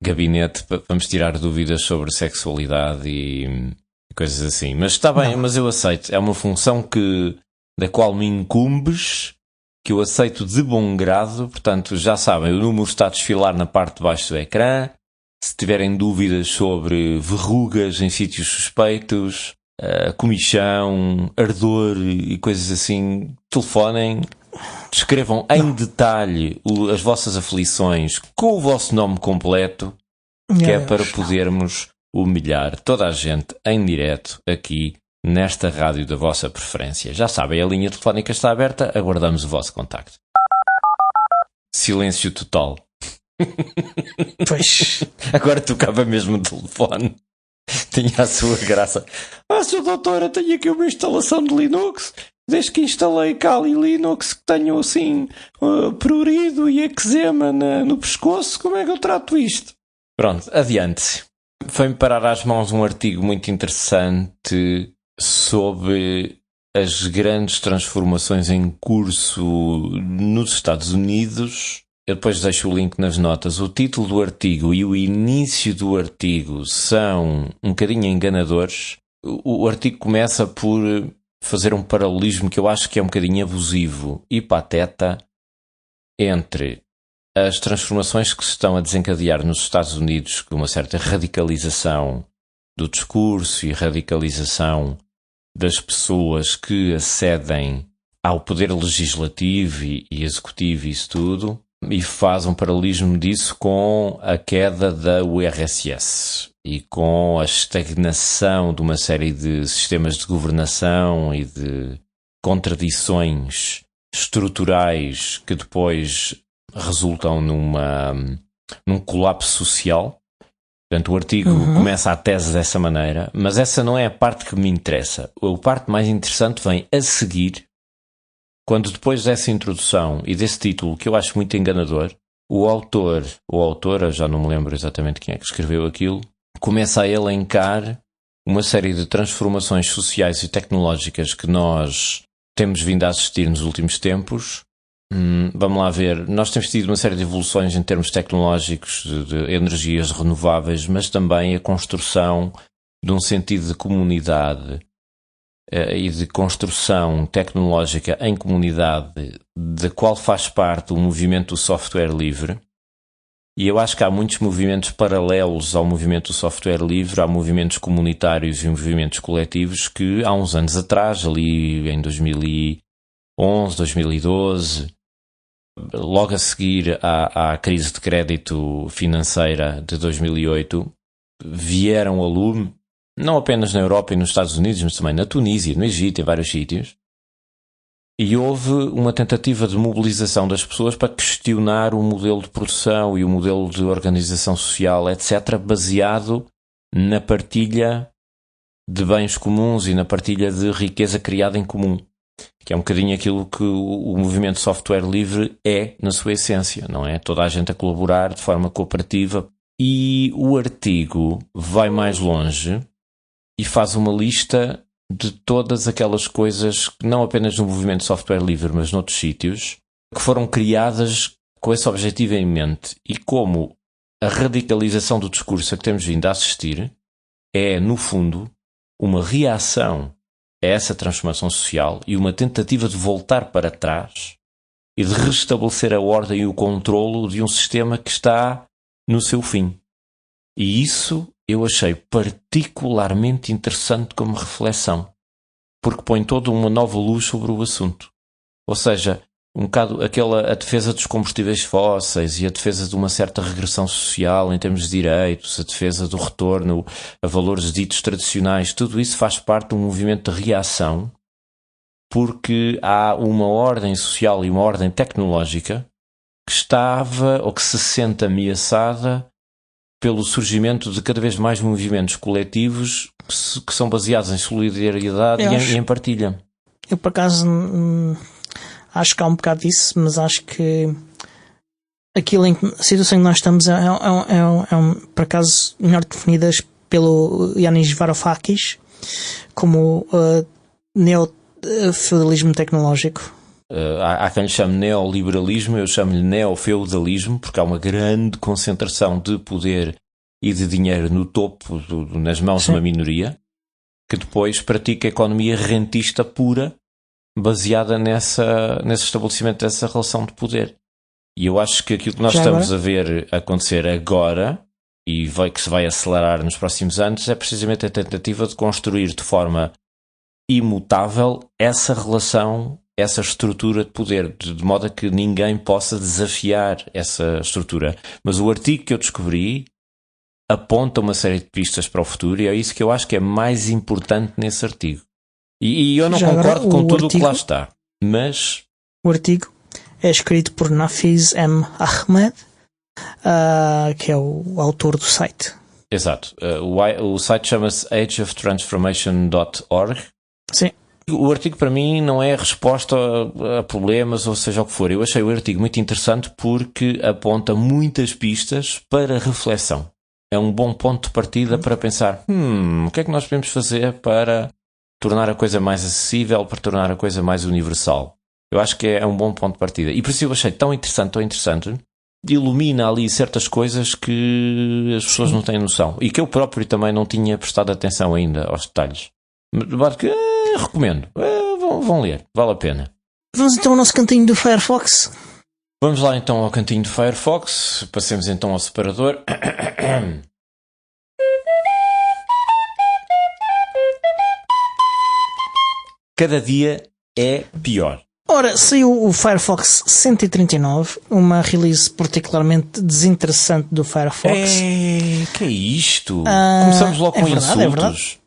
gabinete para vamos tirar dúvidas sobre sexualidade e coisas assim. Mas está bem, mas eu aceito. É uma função da qual me incumbes, que eu aceito de bom grado. Portanto, já sabem, o número está a desfilar na parte de baixo do ecrã. Se tiverem dúvidas sobre verrugas em sítios suspeitos, comichão, ardor e coisas assim, telefonem. descrevam em detalhe as vossas aflições com o vosso nome completo, que é para podermos humilhar toda a gente em direto aqui nesta rádio da vossa preferência. Já sabem, a linha telefónica está aberta, aguardamos o vosso contacto. Silêncio total. Pois. Agora tocava mesmo o telefone. Tinha a sua graça. Sr. Doutora, tenho aqui uma instalação de Linux. Desde que instalei Kali Linux, que tenho assim prurido e eczema no pescoço, como é que eu trato isto? Pronto, adiante. Foi-me parar às mãos um artigo muito interessante sobre as grandes transformações em curso nos Estados Unidos. Eu depois deixo o link nas notas. O título do artigo e o início do artigo são um bocadinho enganadores. O artigo começa por fazer um paralelismo que eu acho que é um bocadinho abusivo e pateta entre as transformações que se estão a desencadear nos Estados Unidos, com uma certa radicalização do discurso e radicalização das pessoas que acedem ao poder legislativo e executivo e isso tudo, e faz um paralelismo disso com a queda da URSS e com a estagnação de uma série de sistemas de governação e de contradições estruturais que depois resultam num colapso social. Portanto, o artigo começa a tese dessa maneira, mas essa não é a parte que me interessa. A parte mais interessante vem a seguir, quando depois dessa introdução e desse título, que eu acho muito enganador, o autor, ou autora, já não me lembro exatamente quem é que escreveu aquilo, começa a elencar uma série de transformações sociais e tecnológicas que nós temos vindo a assistir nos últimos tempos. Vamos lá ver, nós temos tido uma série de evoluções em termos tecnológicos de energias renováveis, mas também a construção de um sentido de comunidade e de construção tecnológica em comunidade, da qual faz parte o movimento do software livre. E eu acho que há muitos movimentos paralelos ao movimento do software livre, há movimentos comunitários e movimentos coletivos que há uns anos atrás, ali em 2011, 2012, logo a seguir à crise de crédito financeira de 2008, vieram a lume, não apenas na Europa e nos Estados Unidos, mas também na Tunísia, no Egito, em vários sítios. E houve uma tentativa de mobilização das pessoas para questionar o modelo de produção e o modelo de organização social, etc., baseado na partilha de bens comuns e na partilha de riqueza criada em comum, que é um bocadinho aquilo que o movimento software livre é na sua essência, não é? Toda a gente a colaborar de forma cooperativa. E o artigo vai mais longe e faz uma lista de todas aquelas coisas, não apenas no movimento software livre, mas noutros sítios, que foram criadas com esse objetivo em mente, e como a radicalização do discurso a que temos vindo a assistir é, no fundo, uma reação a essa transformação social e uma tentativa de voltar para trás e de restabelecer a ordem e o controlo de um sistema que está no seu fim. E isso eu achei particularmente interessante como reflexão, porque põe toda uma nova luz sobre o assunto. Ou seja, um bocado a defesa dos combustíveis fósseis e a defesa de uma certa regressão social em termos de direitos, a defesa do retorno a valores ditos tradicionais, tudo isso faz parte de um movimento de reação, porque há uma ordem social e uma ordem tecnológica que estava ou que se sente ameaçada pelo surgimento de cada vez mais movimentos coletivos que são baseados em solidariedade e em partilha. Eu, por acaso, acho que há um bocado disso, mas acho que a situação em que nós estamos por acaso, melhor definidas pelo Yanis Varoufakis como neofeudalismo tecnológico. Há quem lhe chame neoliberalismo, eu chamo-lhe neofeudalismo, porque há uma grande concentração de poder e de dinheiro no topo, nas mãos de uma minoria, que depois pratica economia rentista pura, baseada nesse estabelecimento dessa relação de poder. E eu acho que aquilo que nós estamos a ver acontecer agora, e que se vai acelerar nos próximos anos, é precisamente a tentativa de construir de forma imutável essa relação essa estrutura de poder, de modo a que ninguém possa desafiar essa estrutura. Mas o artigo que eu descobri aponta uma série de pistas para o futuro e é isso que eu acho que é mais importante nesse artigo. E eu não concordo com tudo o que lá está, mas... O artigo é escrito por Nafiz M. Ahmed, que é o autor do site. Exato. O site chama-se ageoftransformation.org. Sim. O artigo para mim não é resposta a problemas ou seja o que for. Eu achei o artigo muito interessante porque aponta muitas pistas para reflexão. É um bom ponto de partida para pensar, o que é que nós podemos fazer para tornar a coisa mais acessível, para tornar a coisa mais universal. Eu acho que é um bom ponto de partida. E por isso eu achei tão interessante, ilumina ali certas coisas que as pessoas não têm noção. E que eu próprio também não tinha prestado atenção ainda aos detalhes. Mas que recomendo. Vão ler, vale a pena. Vamos então ao nosso cantinho do Firefox. Vamos lá então ao cantinho do Firefox. Passemos então ao separador. Cada dia é pior. Ora, saiu o Firefox 139, uma release particularmente desinteressante do Firefox. Que é isto? Começamos logo com insultos.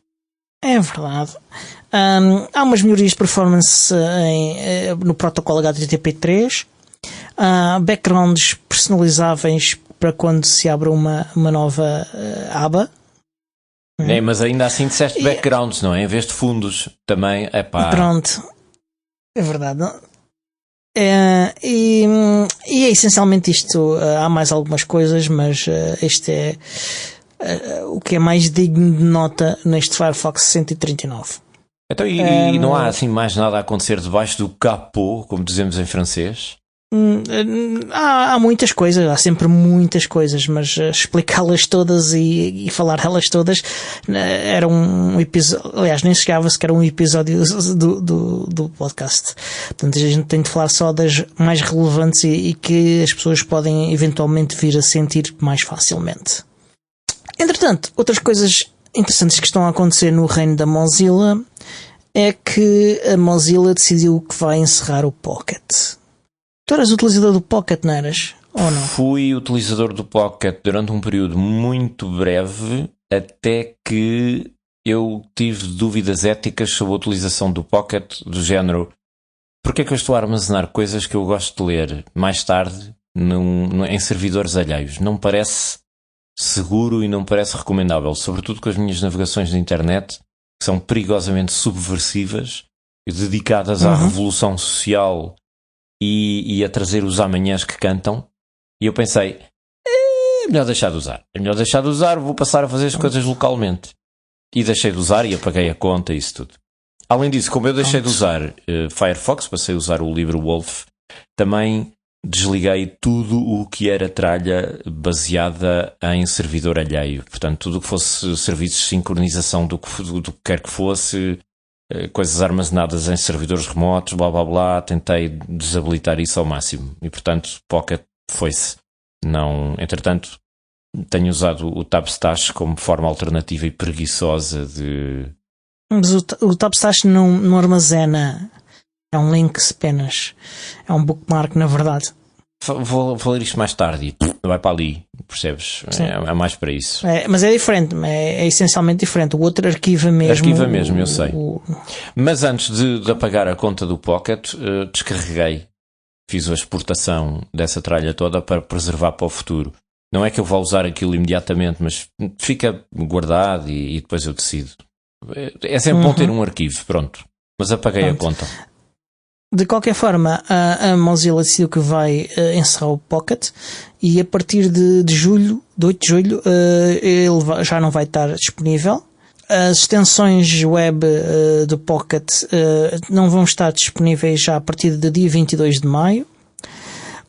É verdade. Há umas melhorias de performance no protocolo HTTP3. Backgrounds personalizáveis para quando se abre uma nova aba. Mas ainda assim disseste backgrounds, não é? Em vez de fundos. Também, Pronto. É verdade. E é essencialmente isto. Há mais algumas coisas, mas este é o que é mais digno de nota neste Firefox 139. Então, e não há assim mais nada a acontecer debaixo do capô, como dizemos em francês? Há muitas coisas, há sempre muitas coisas, mas explicá-las todas e falar elas todas era um episódio, aliás, nem chegava sequer a um episódio do podcast. Portanto, a gente tem de falar só das mais relevantes e que as pessoas podem eventualmente vir a sentir mais facilmente. Entretanto, outras coisas interessantes que estão a acontecer no reino da Mozilla é que a Mozilla decidiu que vai encerrar o Pocket. Tu eras utilizador do Pocket, não eras? Ou não? Fui utilizador do Pocket durante um período muito breve, até que eu tive dúvidas éticas sobre a utilização do Pocket, do género: porque é que eu estou a armazenar coisas que eu gosto de ler mais tarde em servidores alheios? Não me parece seguro e não me parece recomendável, sobretudo com as minhas navegações na internet, que são perigosamente subversivas e dedicadas à revolução social e a trazer os amanhãs que cantam. E eu pensei, é melhor deixar de usar. É melhor deixar de usar, vou passar a fazer as coisas localmente. E deixei de usar e apaguei a conta e isso tudo. Além disso, como eu deixei de usar Firefox, passei a usar o LibreWolf, também desliguei tudo o que era tralha baseada em servidor alheio. Portanto, tudo o que fosse serviços de sincronização do que quer que fosse, coisas armazenadas em servidores remotos, blá blá blá, tentei desabilitar isso ao máximo. E portanto, Pocket foi-se. Não, entretanto, tenho usado o Tabstash como forma alternativa e preguiçosa de... Mas o Tabstash não armazena. É um link apenas. É um bookmark, na verdade. Vou ler isto mais tarde e vai para ali, percebes? É mais para isso. Mas é diferente, é essencialmente diferente. O outro arquiva mesmo. Arquiva mesmo, eu sei. Mas antes de apagar a conta do Pocket, descarreguei. Fiz a exportação dessa tralha toda para preservar para o futuro. Não é que eu vá usar aquilo imediatamente, mas fica guardado e depois eu decido. É sempre bom ter um arquivo, pronto. Mas apaguei a conta. De qualquer forma, a Mozilla decidiu que vai encerrar o Pocket e a partir de 8 de julho, ele já não vai estar disponível. As extensões web do Pocket não vão estar disponíveis já a partir do dia 22 de maio.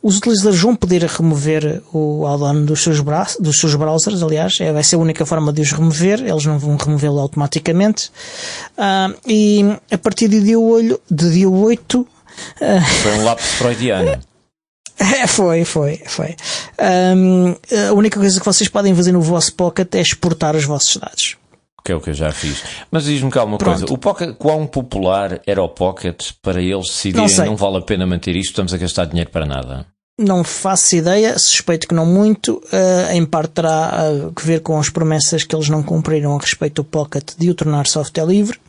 Os utilizadores vão poder remover o add-on dos seus browsers, aliás, vai ser a única forma de os remover, eles não vão removê-lo automaticamente. E a partir do dia 8... Foi um lapso freudiano. Foi. A única coisa que vocês podem fazer no vosso Pocket é exportar os vossos dados. Que é o que eu já fiz. Mas diz-me cá uma coisa. O Pocket, quão popular era o Pocket para eles decidirem não vale a pena manter isto, estamos a gastar dinheiro para nada? Não faço ideia, suspeito que não muito. Em parte terá a ver com as promessas que eles não cumpriram a respeito do Pocket de o tornar software livre.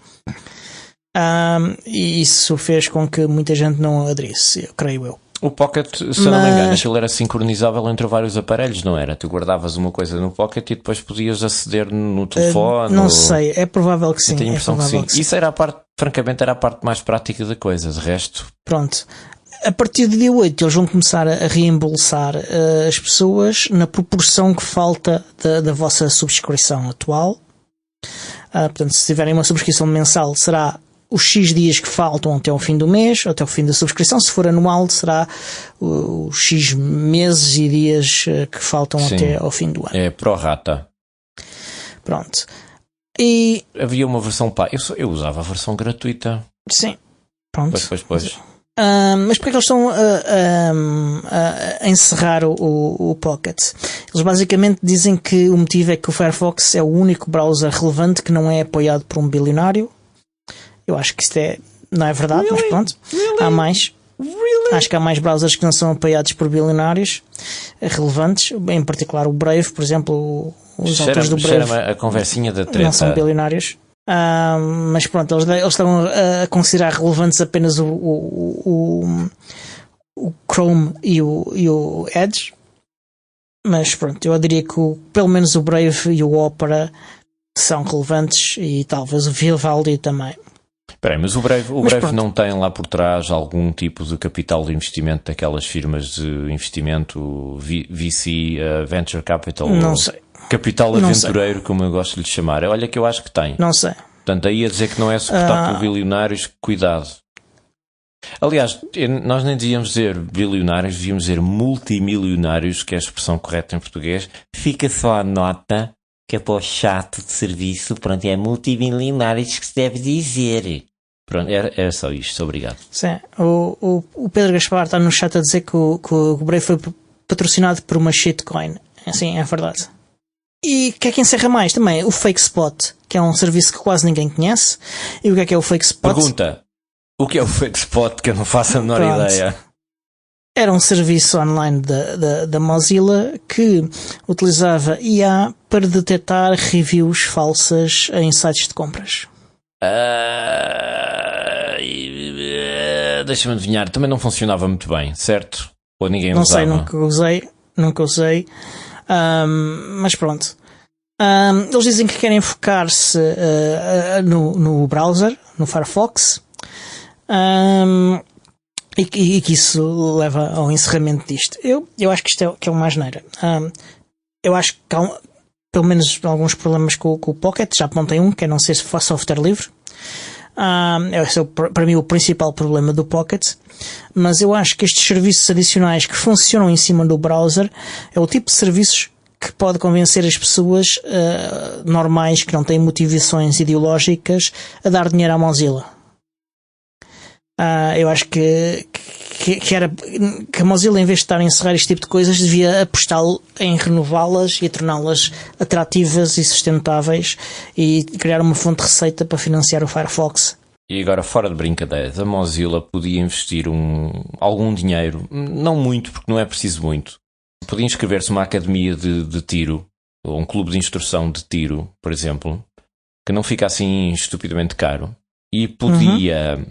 E isso fez com que muita gente não aderisse, creio eu. O Pocket, se eu não me engano, aquilo era sincronizável entre vários aparelhos, não era? Tu guardavas uma coisa no Pocket e depois podias aceder no telefone? Não sei, é provável que sim. Eu tenho a impressão que sim. Isso era a parte, francamente, era a parte mais prática da coisa. De resto... Pronto. A partir do dia 8 eles vão começar a reembolsar as pessoas na proporção que falta da vossa subscrição atual. Portanto, se tiverem uma subscrição mensal, será os X dias que faltam até ao fim do mês, até ao fim da subscrição. Se for anual, será os X meses e dias que faltam até ao fim do ano. É pro rata. Pronto. E havia uma versão eu usava a versão gratuita. Sim. Pronto. Pois. Mas porque é que eles estão a encerrar o Pocket? Eles basicamente dizem que o motivo é que o Firefox é o único browser relevante que não é apoiado por um bilionário. Eu acho que isto não é verdade, mas pronto. Há mais. Acho que há mais browsers que não são apoiados por bilionários relevantes, em particular o Brave, por exemplo. Os autores do Brave a conversinha da treta. Não são bilionários. Mas pronto, eles estão a considerar relevantes apenas o Chrome e o Edge. Mas pronto, eu diria que pelo menos o Brave e o Opera são relevantes e talvez o Vivaldi também. Espera aí, mas o Brave não tem lá por trás algum tipo de capital de investimento daquelas firmas de investimento VC, Venture Capital? Não sei. Capital aventureiro, como eu gosto de lhe chamar. Olha que eu acho que tem. Não sei. Portanto, aí a dizer que não é suportado por bilionários, cuidado. Aliás, nós nem devíamos dizer bilionários, devíamos dizer multimilionários, que é a expressão correta em português. Fica só a nota, que é para o chato de serviço. Pronto, é multimilionários que se deve dizer. Pronto, era só isto. Obrigado. Sim. O Pedro Gaspar está no chat a dizer que o Brave foi patrocinado por uma shitcoin. Sim, é verdade. E o que é que encerra mais também? O Fake Spot, que é um serviço que quase ninguém conhece. E o que é o Fake Spot? Pergunta, o que é o Fake Spot, que eu não faço a menor ideia? Era um serviço online da Mozilla que utilizava IA para detectar reviews falsas em sites de compras. Deixa-me adivinhar, também não funcionava muito bem, certo? Ou ninguém não usava? Não sei, nunca usei. Mas pronto. Eles dizem que querem focar-se no browser, no Firefox, e que isso leva ao encerramento disto. Eu acho que isto é uma asneira. Eu acho que há pelo menos alguns problemas com o Pocket. Já apontei um, que é não ser software livre. Esse é para mim o principal problema do Pocket. Mas eu acho que estes serviços adicionais que funcionam em cima do browser é o tipo de serviços que pode convencer as pessoas normais que não têm motivações ideológicas a dar dinheiro à Mozilla. Eu acho que a Mozilla, em vez de estar a encerrar este tipo de coisas, devia apostar em renová-las e a torná-las atrativas e sustentáveis e criar uma fonte de receita para financiar o Firefox. E agora, fora de brincadeiras, a Mozilla podia investir algum dinheiro, não muito, porque não é preciso muito. Podia inscrever-se numa academia de tiro, ou um clube de instrução de tiro, por exemplo, que não fica assim estupidamente caro, e podia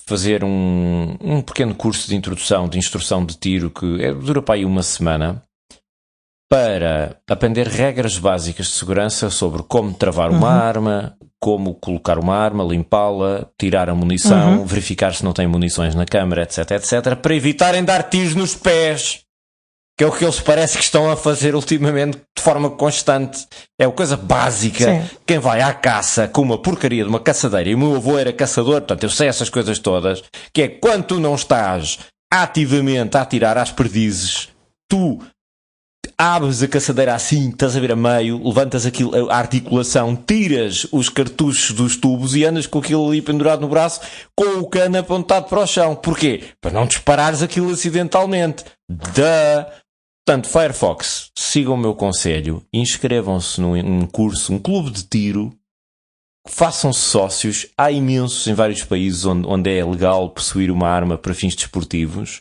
fazer um pequeno curso de instrução de tiro que dura para aí uma semana, para aprender regras básicas de segurança sobre como travar uma arma, como colocar uma arma, limpá-la, tirar a munição, verificar se não tem munições na câmara, etc, etc, para evitarem dar tiros nos pés, que é o que eles parece que estão a fazer ultimamente de forma constante. É uma coisa básica. Sim. Quem vai à caça com uma porcaria de uma caçadeira, e o meu avô era caçador, portanto eu sei essas coisas todas, que é quando tu não estás ativamente a atirar às perdizes, tu abres a caçadeira assim, estás a ver a meio, levantas aquilo, a articulação, tiras os cartuchos dos tubos e andas com aquilo ali pendurado no braço, com o cano apontado para o chão. Porquê? Para não disparares aquilo acidentalmente. Portanto, Firefox, sigam o meu conselho, inscrevam-se num curso, um clube de tiro, façam-se sócios. Há imensos em vários países onde é legal possuir uma arma para fins desportivos,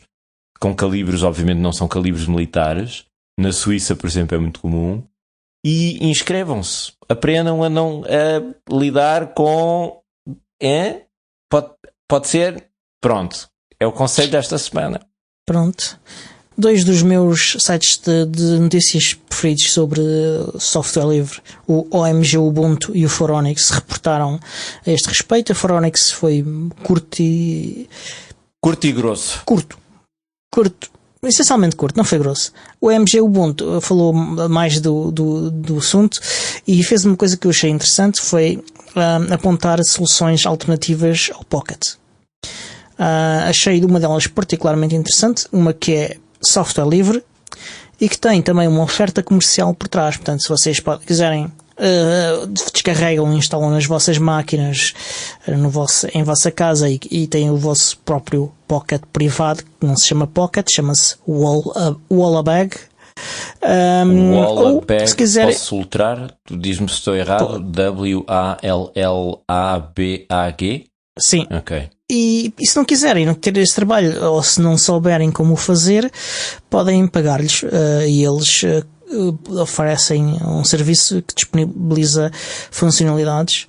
com calibres, obviamente não são calibres militares. Na Suíça, por exemplo, é muito comum. E inscrevam-se. Aprendam a não lidar com... Pode ser... Pronto. É o conselho desta semana. Pronto. 2 dos meus sites de notícias preferidos sobre software livre, o OMG Ubuntu e o Phoronix, reportaram a este respeito. A Phoronix foi curto e grosso. Curto. Essencialmente curto, não foi grosso. O OMG Ubuntu falou mais do assunto e fez uma coisa que eu achei interessante, foi apontar soluções alternativas ao Pocket. Achei uma delas particularmente interessante, uma que é software livre e que tem também uma oferta comercial por trás. Portanto, se vocês quiserem, descarregam e instalam nas vossas máquinas em vossa casa e têm o vosso próprio Pocket privado, que não se chama Pocket, chama-se Wallabag. Wallabag, se quiserem... posso soltar? Tu diz-me se estou errado. Wallabag? Sim. Ok. E se não quiserem não ter esse trabalho, ou se não souberem como o fazer, podem pagar-lhes e eles oferecem um serviço que disponibiliza funcionalidades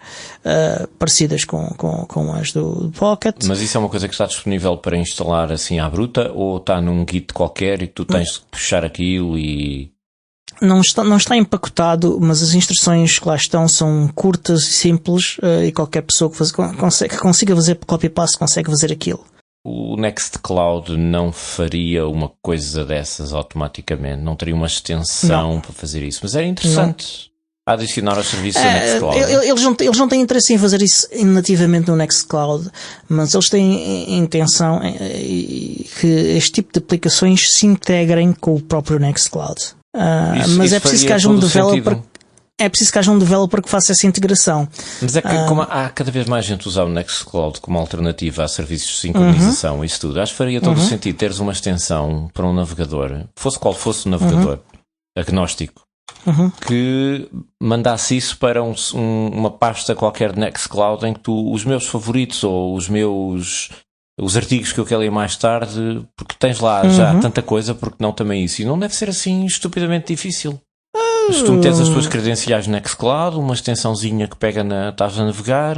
parecidas com as do Pocket. Mas isso é uma coisa que está disponível para instalar assim à bruta, ou está num Git qualquer e tu tens que puxar aquilo e... Não está empacotado, mas as instruções que lá estão são curtas e simples e qualquer pessoa que consiga fazer copy-paste consegue fazer aquilo. O Nextcloud não faria uma coisa dessas automaticamente? Não teria uma extensão para fazer isso? Mas era interessante adicionar aos serviços da Nextcloud. Eles não têm interesse em fazer isso nativamente no Nextcloud, mas eles têm intenção que este tipo de aplicações se integrem com o próprio Nextcloud. Mas é preciso que haja um developer. É preciso que haja um developer que faça essa integração. Mas é que como há cada vez mais gente a usar o Nextcloud como alternativa a serviços de sincronização e isso tudo, acho que faria todo o sentido teres uma extensão para um navegador, fosse qual fosse o navegador, agnóstico, que mandasse isso para uma pasta qualquer de Nextcloud em que os meus favoritos ou os artigos que eu quero ler mais tarde, porque tens lá já tanta coisa, porque não também isso. E não deve ser assim estupidamente difícil. Se tu metes as tuas credenciais no Nextcloud, uma extensãozinha que pega estás a navegar,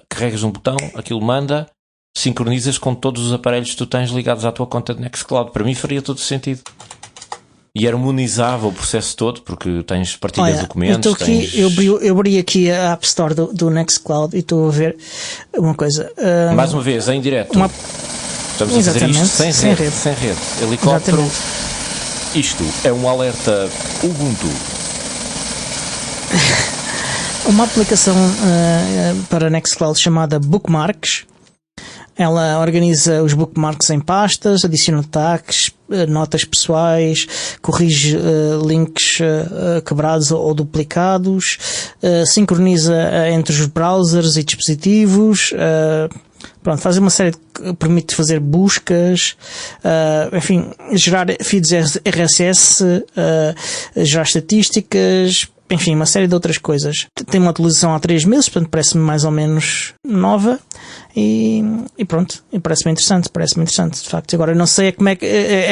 carregas um botão, aquilo manda, sincronizas com todos os aparelhos que tu tens ligados à tua conta de Nextcloud. Para mim faria todo sentido. E harmonizava o processo todo, porque tens partilha de documentos. Eu abri aqui a App Store do Nextcloud e estou a ver uma coisa. Mais uma vez, em direto. Estamos a fazer isto sem rede. Helicóptero. Exatamente. Isto é um alerta Ubuntu. Uma aplicação para Nextcloud chamada Bookmarks. Ela organiza os bookmarks em pastas, adiciona tags, notas pessoais, corrige links quebrados ou duplicados, sincroniza entre os browsers e dispositivos, faz uma série permite fazer buscas, enfim, gerar feeds RSS, gerar estatísticas, enfim, uma série de outras coisas. Tem uma atualização há 3 meses, portanto parece-me mais ou menos nova e pronto, e parece-me interessante, de facto. Agora eu não sei como é que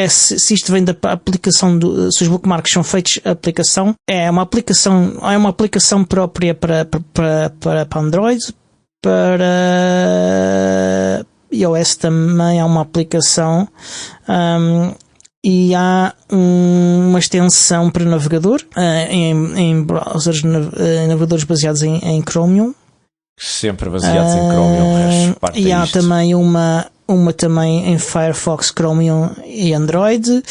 se isto vem da aplicação se os bookmarks são feitos a aplicação, é uma aplicação própria para Android, para iOS também há uma aplicação, e há uma extensão para navegador em browsers, navegadores baseados em Chromium. Sempre baseados em Chromium, e há também uma também em Firefox, Chromium e Android,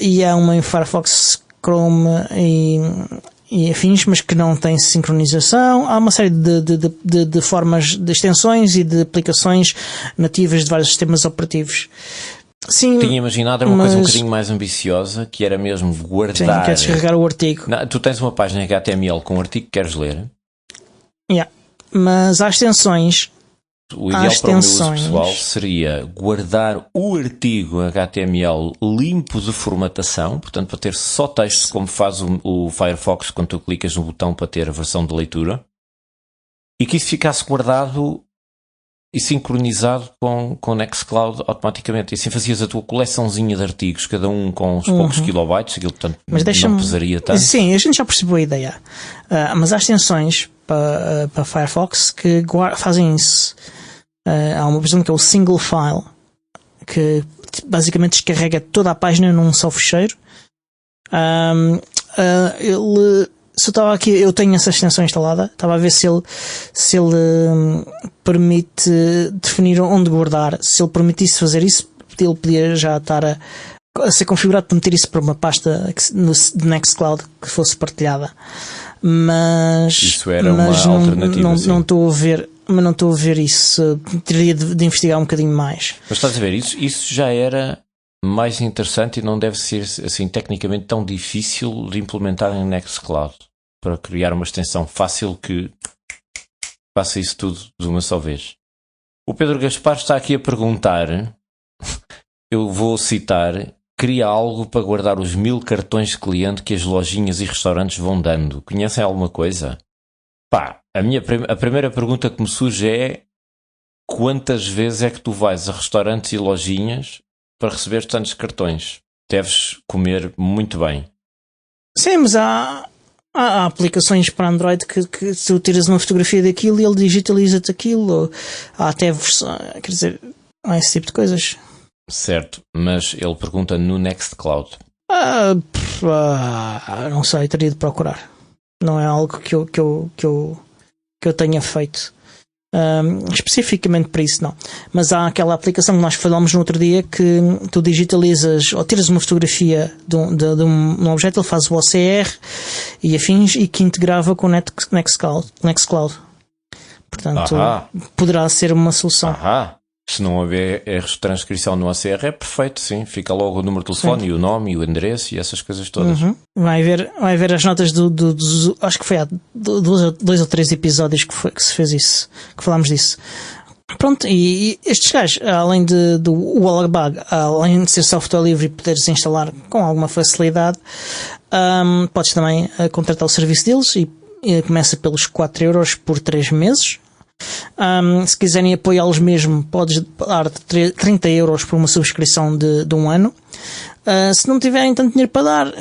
e há uma em Firefox, Chrome e afins, mas que não tem sincronização. Há uma série de formas de extensões e de aplicações nativas de vários sistemas operativos. Sim, tinha imaginado uma coisa um bocadinho mais ambiciosa, que era mesmo guardar... Sim, queres descarregar o artigo. Tu tens uma página HTML com um artigo que queres ler. Mas há extensões. O ideal para o meu uso pessoal seria guardar o artigo HTML limpo de formatação, portanto para ter só texto, como faz o Firefox quando tu clicas no botão para ter a versão de leitura. e que isso ficasse guardado e sincronizado com o Nextcloud automaticamente. E assim fazias a tua coleçãozinha de artigos, cada um com uns poucos kilobytes, aquilo portanto Mas não pesaria tanto. Sim, a gente já percebeu a ideia. Mas há extensões para Firefox que fazem isso. Há uma versão que é o single file, que basicamente descarrega toda a página num só fecheiro. Se eu estava aqui, eu tenho essa extensão instalada, estava a ver se ele permite definir onde guardar. Se ele permitisse fazer isso, ele podia já estar a ser configurado para meter isso para uma pasta de Nextcloud que fosse partilhada. Mas isso era uma alternativa. Não estou a ver. Mas não estou a ver isso. Teria de investigar um bocadinho mais. Mas estás a ver, isso já era mais interessante e não deve ser assim tecnicamente tão difícil de implementar em Nextcloud para criar uma extensão fácil que faça isso tudo de uma só vez. O Pedro Gaspar está aqui a perguntar, eu vou citar: cria algo para guardar os 1000 cartões de cliente que as lojinhas e restaurantes vão dando. Conhecem alguma coisa? Pá, a primeira pergunta que me surge é: quantas vezes é que tu vais a restaurantes e lojinhas para receber tantos cartões? Deves comer muito bem. Sim, mas há aplicações para Android que tu tiras uma fotografia daquilo e ele digitaliza-te aquilo. Há até quer dizer, há esse tipo de coisas. Certo, mas ele pergunta no Nextcloud. Não sei, teria de procurar. Não é algo que eu tenha feito especificamente para isso, não. Mas há aquela aplicação que nós falámos no outro dia, que tu digitalizas ou tiras uma fotografia de um objeto, ele faz o OCR e afins, e que integrava com o Nextcloud. Portanto, poderá ser uma solução. Se não houver transcrição no OCR, é perfeito, sim. Fica logo o número de telefone, sim, e o nome e o endereço e essas coisas todas. Vai ver as notas acho que foi há 2 ou 3 episódios que se fez isso, que falámos disso. Pronto, e estes gajos, além do Wallabag, além de ser software livre e poderes instalar com alguma facilidade, podes também contratar o serviço deles e começa pelos 4€ por 3 meses. Se quiserem apoiá-los mesmo, podes dar 30€ por uma subscrição de um ano. Se não tiverem tanto dinheiro para dar,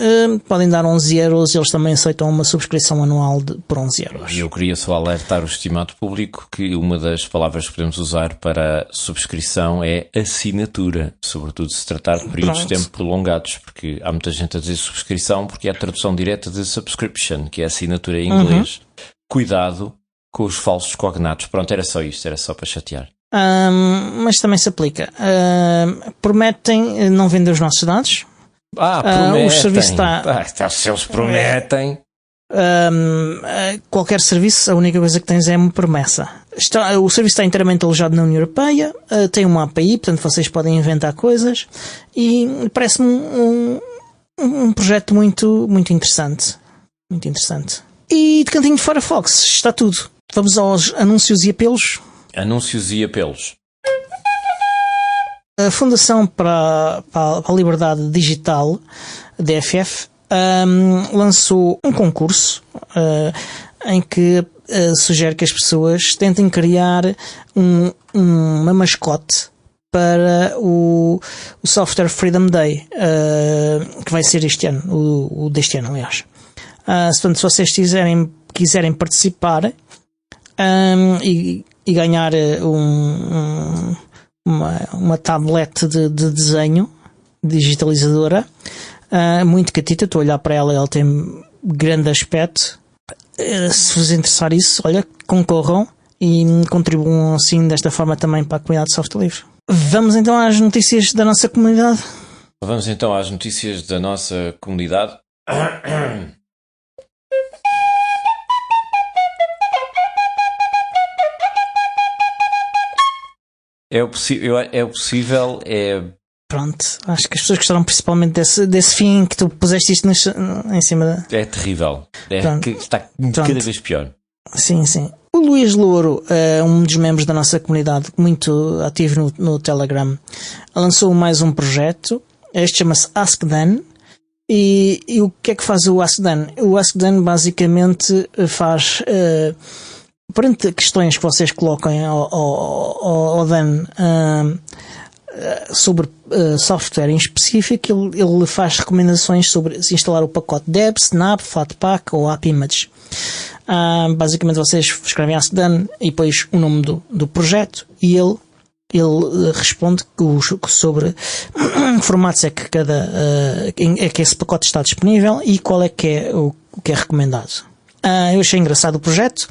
podem dar 11€. Eles também aceitam uma subscrição anual por 11€. Eu queria só alertar o estimado público que uma das palavras que podemos usar para subscrição é assinatura, sobretudo se tratar de períodos de tempo prolongados, porque há muita gente a dizer subscrição porque é a tradução direta de subscription, que é assinatura em inglês. Cuidado com os falsos cognatos. Pronto, era só isto, era só para chatear. Mas também se aplica. Prometem não vender os nossos dados. Prometem. O serviço está... Se eles prometem... qualquer serviço, a única coisa que tens é uma promessa. O serviço está inteiramente alojado na União Europeia, tem uma API, portanto vocês podem inventar coisas, e parece-me um projeto muito, muito interessante. Muito interessante. E de cantinho de Firefox, está tudo. Vamos aos anúncios e apelos. Anúncios e apelos. A Fundação para a Liberdade Digital, DFF, lançou um concurso em que sugere que as pessoas tentem criar uma mascote para o Software Freedom Day, que vai ser este ano, o deste ano, aliás. Portanto, se vocês quiserem participar e ganhar uma tablet de desenho digitalizadora muito catita, estou a olhar para ela, ela tem grande aspecto. Se vos interessar isso, olha, concorram e contribuam assim desta forma também para a comunidade de software livre. Vamos então às notícias da nossa comunidade. É possível. Pronto, acho que as pessoas gostaram principalmente desse fim que tu puseste isto em cima. É terrível. Está cada vez pior. Sim. O Luís Louro, um dos membros da nossa comunidade, muito ativo no Telegram, lançou mais um projeto. Este chama-se AskDan. E o que é que faz o AskDan? O AskDan basicamente perante questões que vocês coloquem ao Dan sobre software em específico, ele faz recomendações sobre se instalar o pacote Deb, Snap, Flatpak ou AppImage. Basicamente vocês escrevem Ask Dan e depois o nome do projeto e ele responde sobre formatos é que é que esse pacote está disponível e qual é que é o que é recomendado. Eu achei engraçado o projeto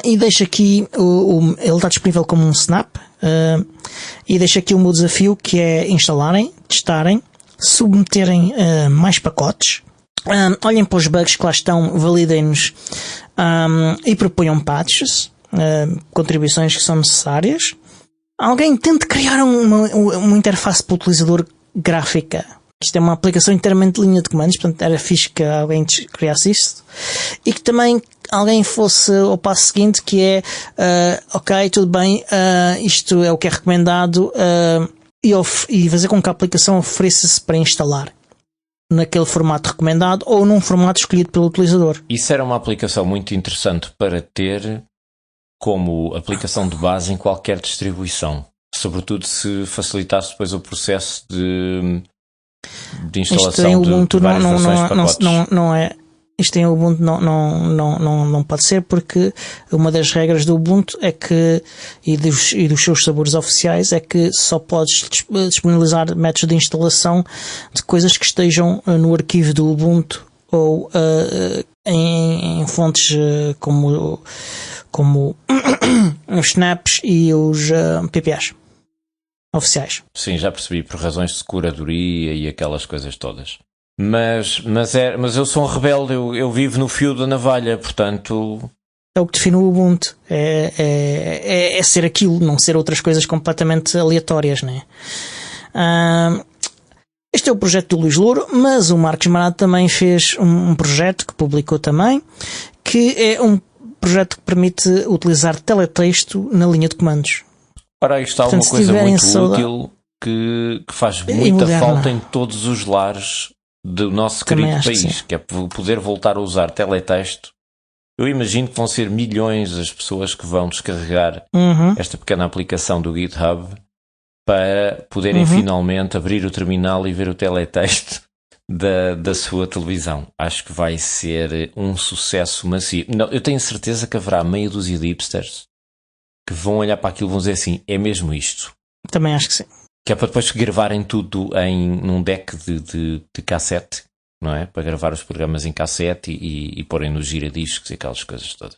e deixo aqui ele está disponível como um Snap e deixo aqui o meu desafio, que é instalarem, testarem, submeterem mais pacotes, olhem para os bugs que lá estão, validem-nos e proponham patches, contribuições que são necessárias. Alguém tente criar uma interface para o utilizador gráfica. Isto é uma aplicação inteiramente de linha de comandos, portanto era fixe que alguém criasse isto. E que também alguém fosse ao passo seguinte, que é ok, tudo bem, isto é o que é recomendado, e fazer com que a aplicação ofereça-se para instalar naquele formato recomendado ou num formato escolhido pelo utilizador. Isso era uma aplicação muito interessante para ter como aplicação de base em qualquer distribuição, sobretudo se facilitasse depois o processo de instalação de várias versões de pacotes. Não é. Isto em Ubuntu não pode ser, porque uma das regras do Ubuntu é que, e dos seus sabores oficiais, é que só podes disponibilizar métodos de instalação de coisas que estejam no arquivo do Ubuntu ou em fontes como os snaps e os PPAs oficiais. Sim, já percebi, por razões de curadoria e aquelas coisas todas. Mas eu sou um rebelde, eu vivo no fio da navalha, portanto... É o que define o Ubuntu, é ser aquilo, não ser outras coisas completamente aleatórias, né? Este é o projeto do Luís Louro, mas o Marcos Marado também fez um projeto que publicou também, que é um projeto que permite utilizar teletexto na linha de comandos. Ora, isto é uma coisa muito útil que faz muita falta em todos os lares do nosso querido país, que é poder voltar a usar teletexto. Eu imagino que vão ser milhões as pessoas que vão descarregar esta pequena aplicação do GitHub para poderem finalmente abrir o terminal e ver o teletexto da sua televisão. Acho que vai ser um sucesso massivo. Não, eu tenho certeza que haverá meia dúzia de hipsters que vão olhar para aquilo e vão dizer assim, é mesmo isto. Também acho que sim. Que é para depois gravarem tudo num deck de cassete, não é? Para gravar os programas em cassete e porem nos giradiscos e aquelas coisas todas.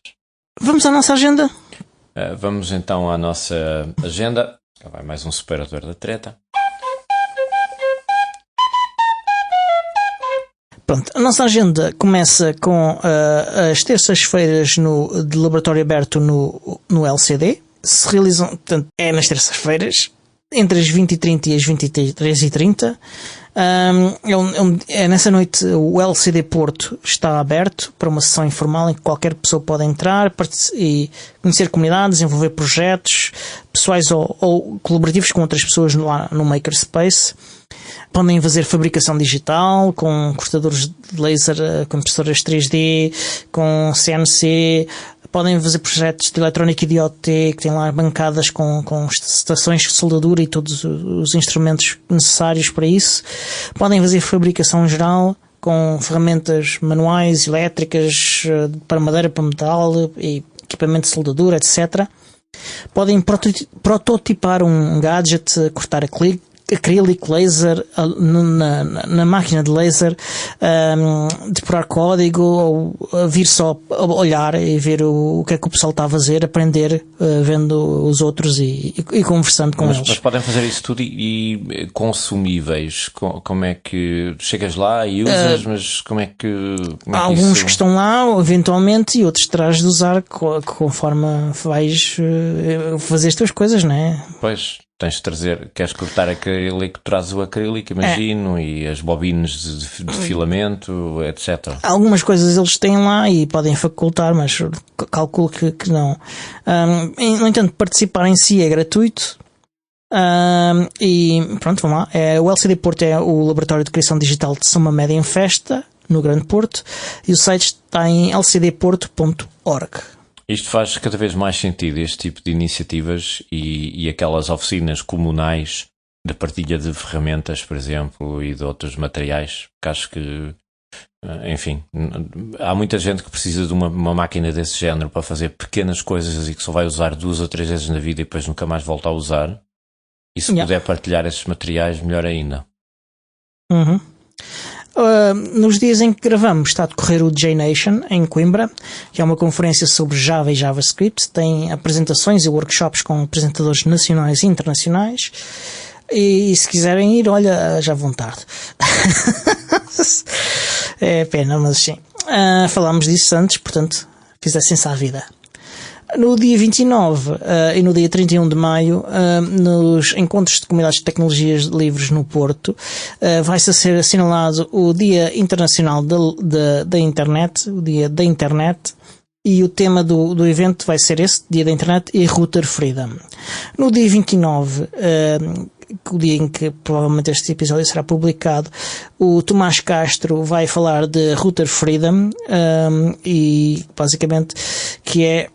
Vamos à nossa agenda? Vamos então à nossa agenda. Vai mais um separador da treta. Pronto, a nossa agenda começa com as terças-feiras de laboratório aberto no LCD. Se realizam, portanto, é nas terças-feiras, entre as 20h30 e as 23h30. Nessa noite o LCD Porto está aberto para uma sessão informal em que qualquer pessoa pode entrar e conhecer comunidades, desenvolver projetos pessoais ou colaborativos com outras pessoas lá no Makerspace. Podem fazer fabricação digital com cortadores de laser, com impressoras 3D, com CNC. Podem fazer projetos de eletrónica e de IoT, que têm lá bancadas com estações de soldadura e todos os instrumentos necessários para isso. Podem fazer fabricação geral com ferramentas manuais, elétricas, para madeira, para metal, e equipamento de soldadura, etc. Podem prototipar um gadget, cortar acrílico, laser, na máquina de laser, depurar código, ou vir só olhar e ver o que é que o pessoal está a fazer, aprender vendo os outros e conversando com eles. Mas podem fazer isso tudo e consumíveis, como é que chegas lá e usas, mas como é que... Há alguns que estão lá, eventualmente, e outros terás de usar conforme vais fazer as tuas coisas, não é? Pois... Tens de trazer, queres cortar acrílico, trazes o acrílico, imagino, e as bobines de filamento, etc. Algumas coisas eles têm lá e podem facultar, mas calculo que não. No entanto, participar em si é gratuito. E pronto, vamos lá. O LCD Porto é o Laboratório de Criação Digital de São Mamédia em Festa, no Grande Porto, e o site está em lcdporto.org. Isto faz cada vez mais sentido, este tipo de iniciativas e aquelas oficinas comunais de partilha de ferramentas, por exemplo, e de outros materiais, que acho que, enfim, há muita gente que precisa de uma máquina desse género para fazer pequenas coisas e que só vai usar 2 ou 3 vezes na vida e depois nunca mais volta a usar. E se puder partilhar esses materiais, melhor ainda. Uhum. Nos dias em que gravamos está a decorrer o JNation em Coimbra, que é uma conferência sobre Java e JavaScript. Tem apresentações e workshops com apresentadores nacionais e internacionais. E se quiserem ir, olha, já vão tarde. É pena, mas sim. Falámos disso antes, portanto, fizessem-se à vida. No dia 29 e no dia 31 de maio, nos encontros de comunidades de tecnologias livres no Porto, vai-se ser assinalado o Dia Internacional da Internet, o Dia da Internet, e o tema do evento vai ser esse, Dia da Internet e Router Freedom. No dia 29, o dia em que provavelmente este episódio será publicado, o Tomás Castro vai falar de Router Freedom, e basicamente que é,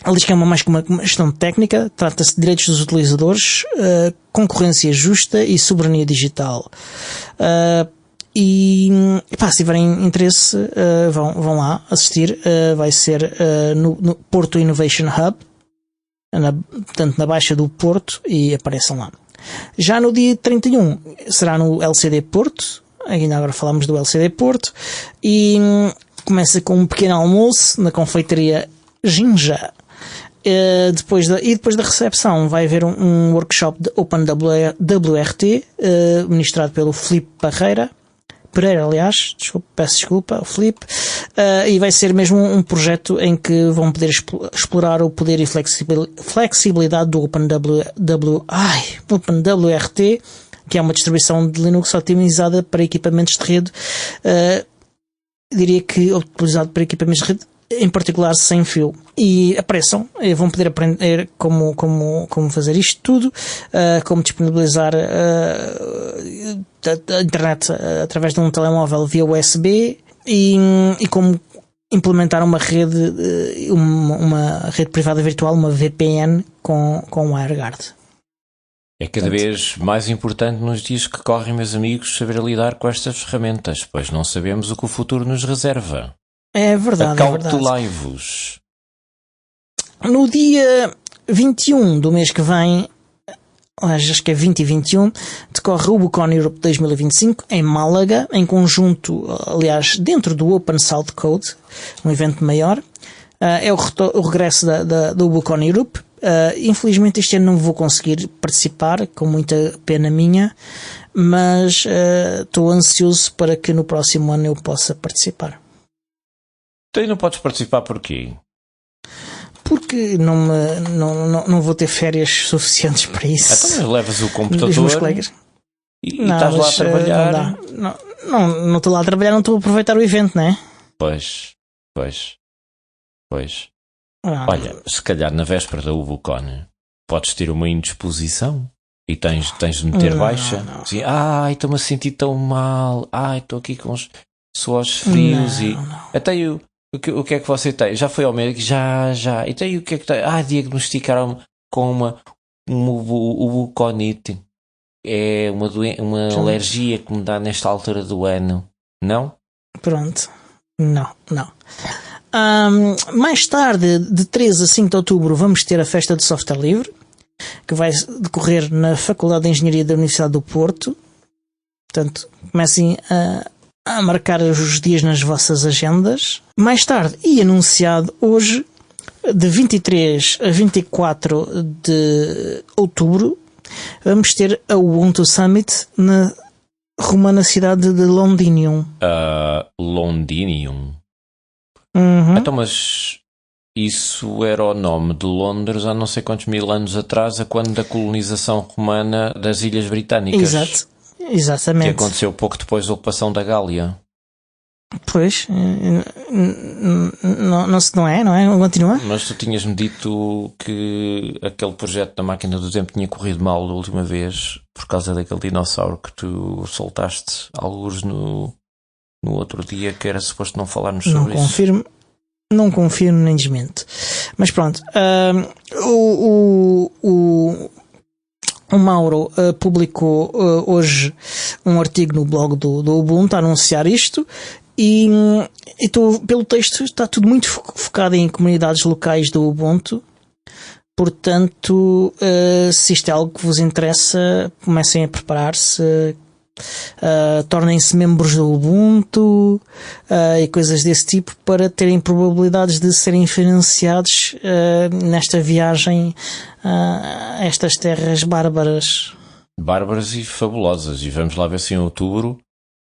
ele diz que é mais que uma questão técnica, trata-se de direitos dos utilizadores, concorrência justa e soberania digital. Se tiverem interesse, vão lá assistir. Vai ser no Porto Innovation Hub, portanto na Baixa do Porto, e apareçam lá. Já no dia 31 será no LCD Porto, ainda agora falamos do LCD Porto, e começa com um pequeno almoço na confeitaria Jinja. Depois da recepção vai haver um workshop de OpenWRT, ministrado pelo Filipe Pereira, aliás, peço desculpa, o Filipe, e vai ser mesmo um projeto em que vão poder explorar o poder e flexibilidade do OpenWRT, que é uma distribuição de Linux otimizada para equipamentos de rede, diria que utilizado para equipamentos de rede, em particular sem fio. E apareçam, vão poder aprender como fazer isto tudo, como disponibilizar a internet através de um telemóvel via USB e como implementar uma rede privada virtual, uma VPN com WireGuard. É cada vez mais importante nos dias que correm, meus amigos, saber lidar com estas ferramentas, pois não sabemos o que o futuro nos reserva. É verdade, Acautelai-vos. No dia 21 do mês que vem, acho que é 20 e 21, decorre o Bucon Europe 2025 em Málaga, em conjunto, aliás, dentro do Open South Code, um evento maior. É o regresso do Bucon Europe. Infelizmente este ano não vou conseguir participar, com muita pena minha, mas estou ansioso para que no próximo ano eu possa participar. Tu não podes participar porquê? Porque não vou ter férias suficientes para isso. Então levas o computador dos meus colegas. E estás lá a trabalhar. Não estou lá a trabalhar, não estou a aproveitar o evento, não é? Pois. Olha, se calhar na véspera da UbuCon podes ter uma indisposição e tens de meter baixa. Não. Assim, estou-me a sentir tão mal. Estou aqui com os suores frios. Até eu. O que é que você tem? Já foi ao médico? Já. E tem o que é que tem? Diagnosticaram-me com uma ubuconite. É uma alergia que me dá nesta altura do ano. Não? Pronto. Não. Mais tarde, de 13 a 5 de outubro, vamos ter a festa de software livre, que vai decorrer na Faculdade de Engenharia da Universidade do Porto. Portanto, comecem a marcar os dias nas vossas agendas. Mais tarde, e anunciado hoje, de 23 a 24 de outubro, vamos ter a Ubuntu Summit na romana cidade de Londinium. Londinium? Uhum. Então, mas isso era o nome de Londres há não sei quantos mil anos atrás, a quando da colonização romana das Ilhas Britânicas. Exato. Exatamente. Que aconteceu pouco depois da ocupação da Gália. Pois, não é? Continua? Mas tu tinhas-me dito que aquele projeto da máquina do tempo tinha corrido mal da última vez por causa daquele dinossauro que tu soltaste alguns no outro dia, que era suposto não falarmos sobre isso. não confirmo nem desmento. Mas pronto, o Mauro publicou hoje um artigo no blog do Ubuntu a anunciar isto, e pelo texto está tudo muito focado em comunidades locais do Ubuntu. Portanto, se isto é algo que vos interessa, comecem a preparar-se, tornem-se membros do Ubuntu e coisas desse tipo, para terem probabilidades de serem financiados nesta viagem a estas terras bárbaras e fabulosas. E vamos lá ver se em outubro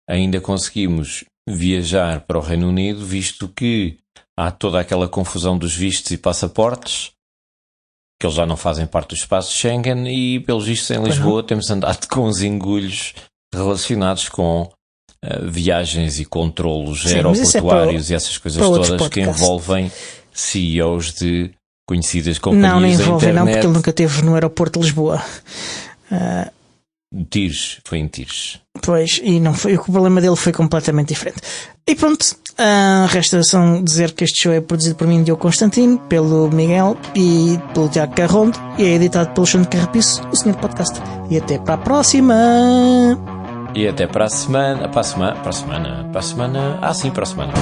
ainda conseguimos viajar para o Reino Unido, visto que há toda aquela confusão dos vistos e passaportes, que eles já não fazem parte do espaço Schengen, e pelos vistos em Lisboa temos andado com uns engulhos relacionados com viagens e controlos aeroportuários e essas coisas todas que envolvem CEOs de conhecidas companhias não envolvem, da internet. Não, porque ele nunca esteve no aeroporto de Lisboa. Tires, foi em Tires. Pois, e não foi, o problema dele foi completamente diferente. E pronto, resta só dizer que este show é produzido por mim, Diogo Constantino, pelo Miguel e pelo Tiago Carrondo, e é editado pelo Xande Carrapiço, o Senhor Podcast. E até para a próxima! E até para a semana. Para a semana. Sim, para a semana.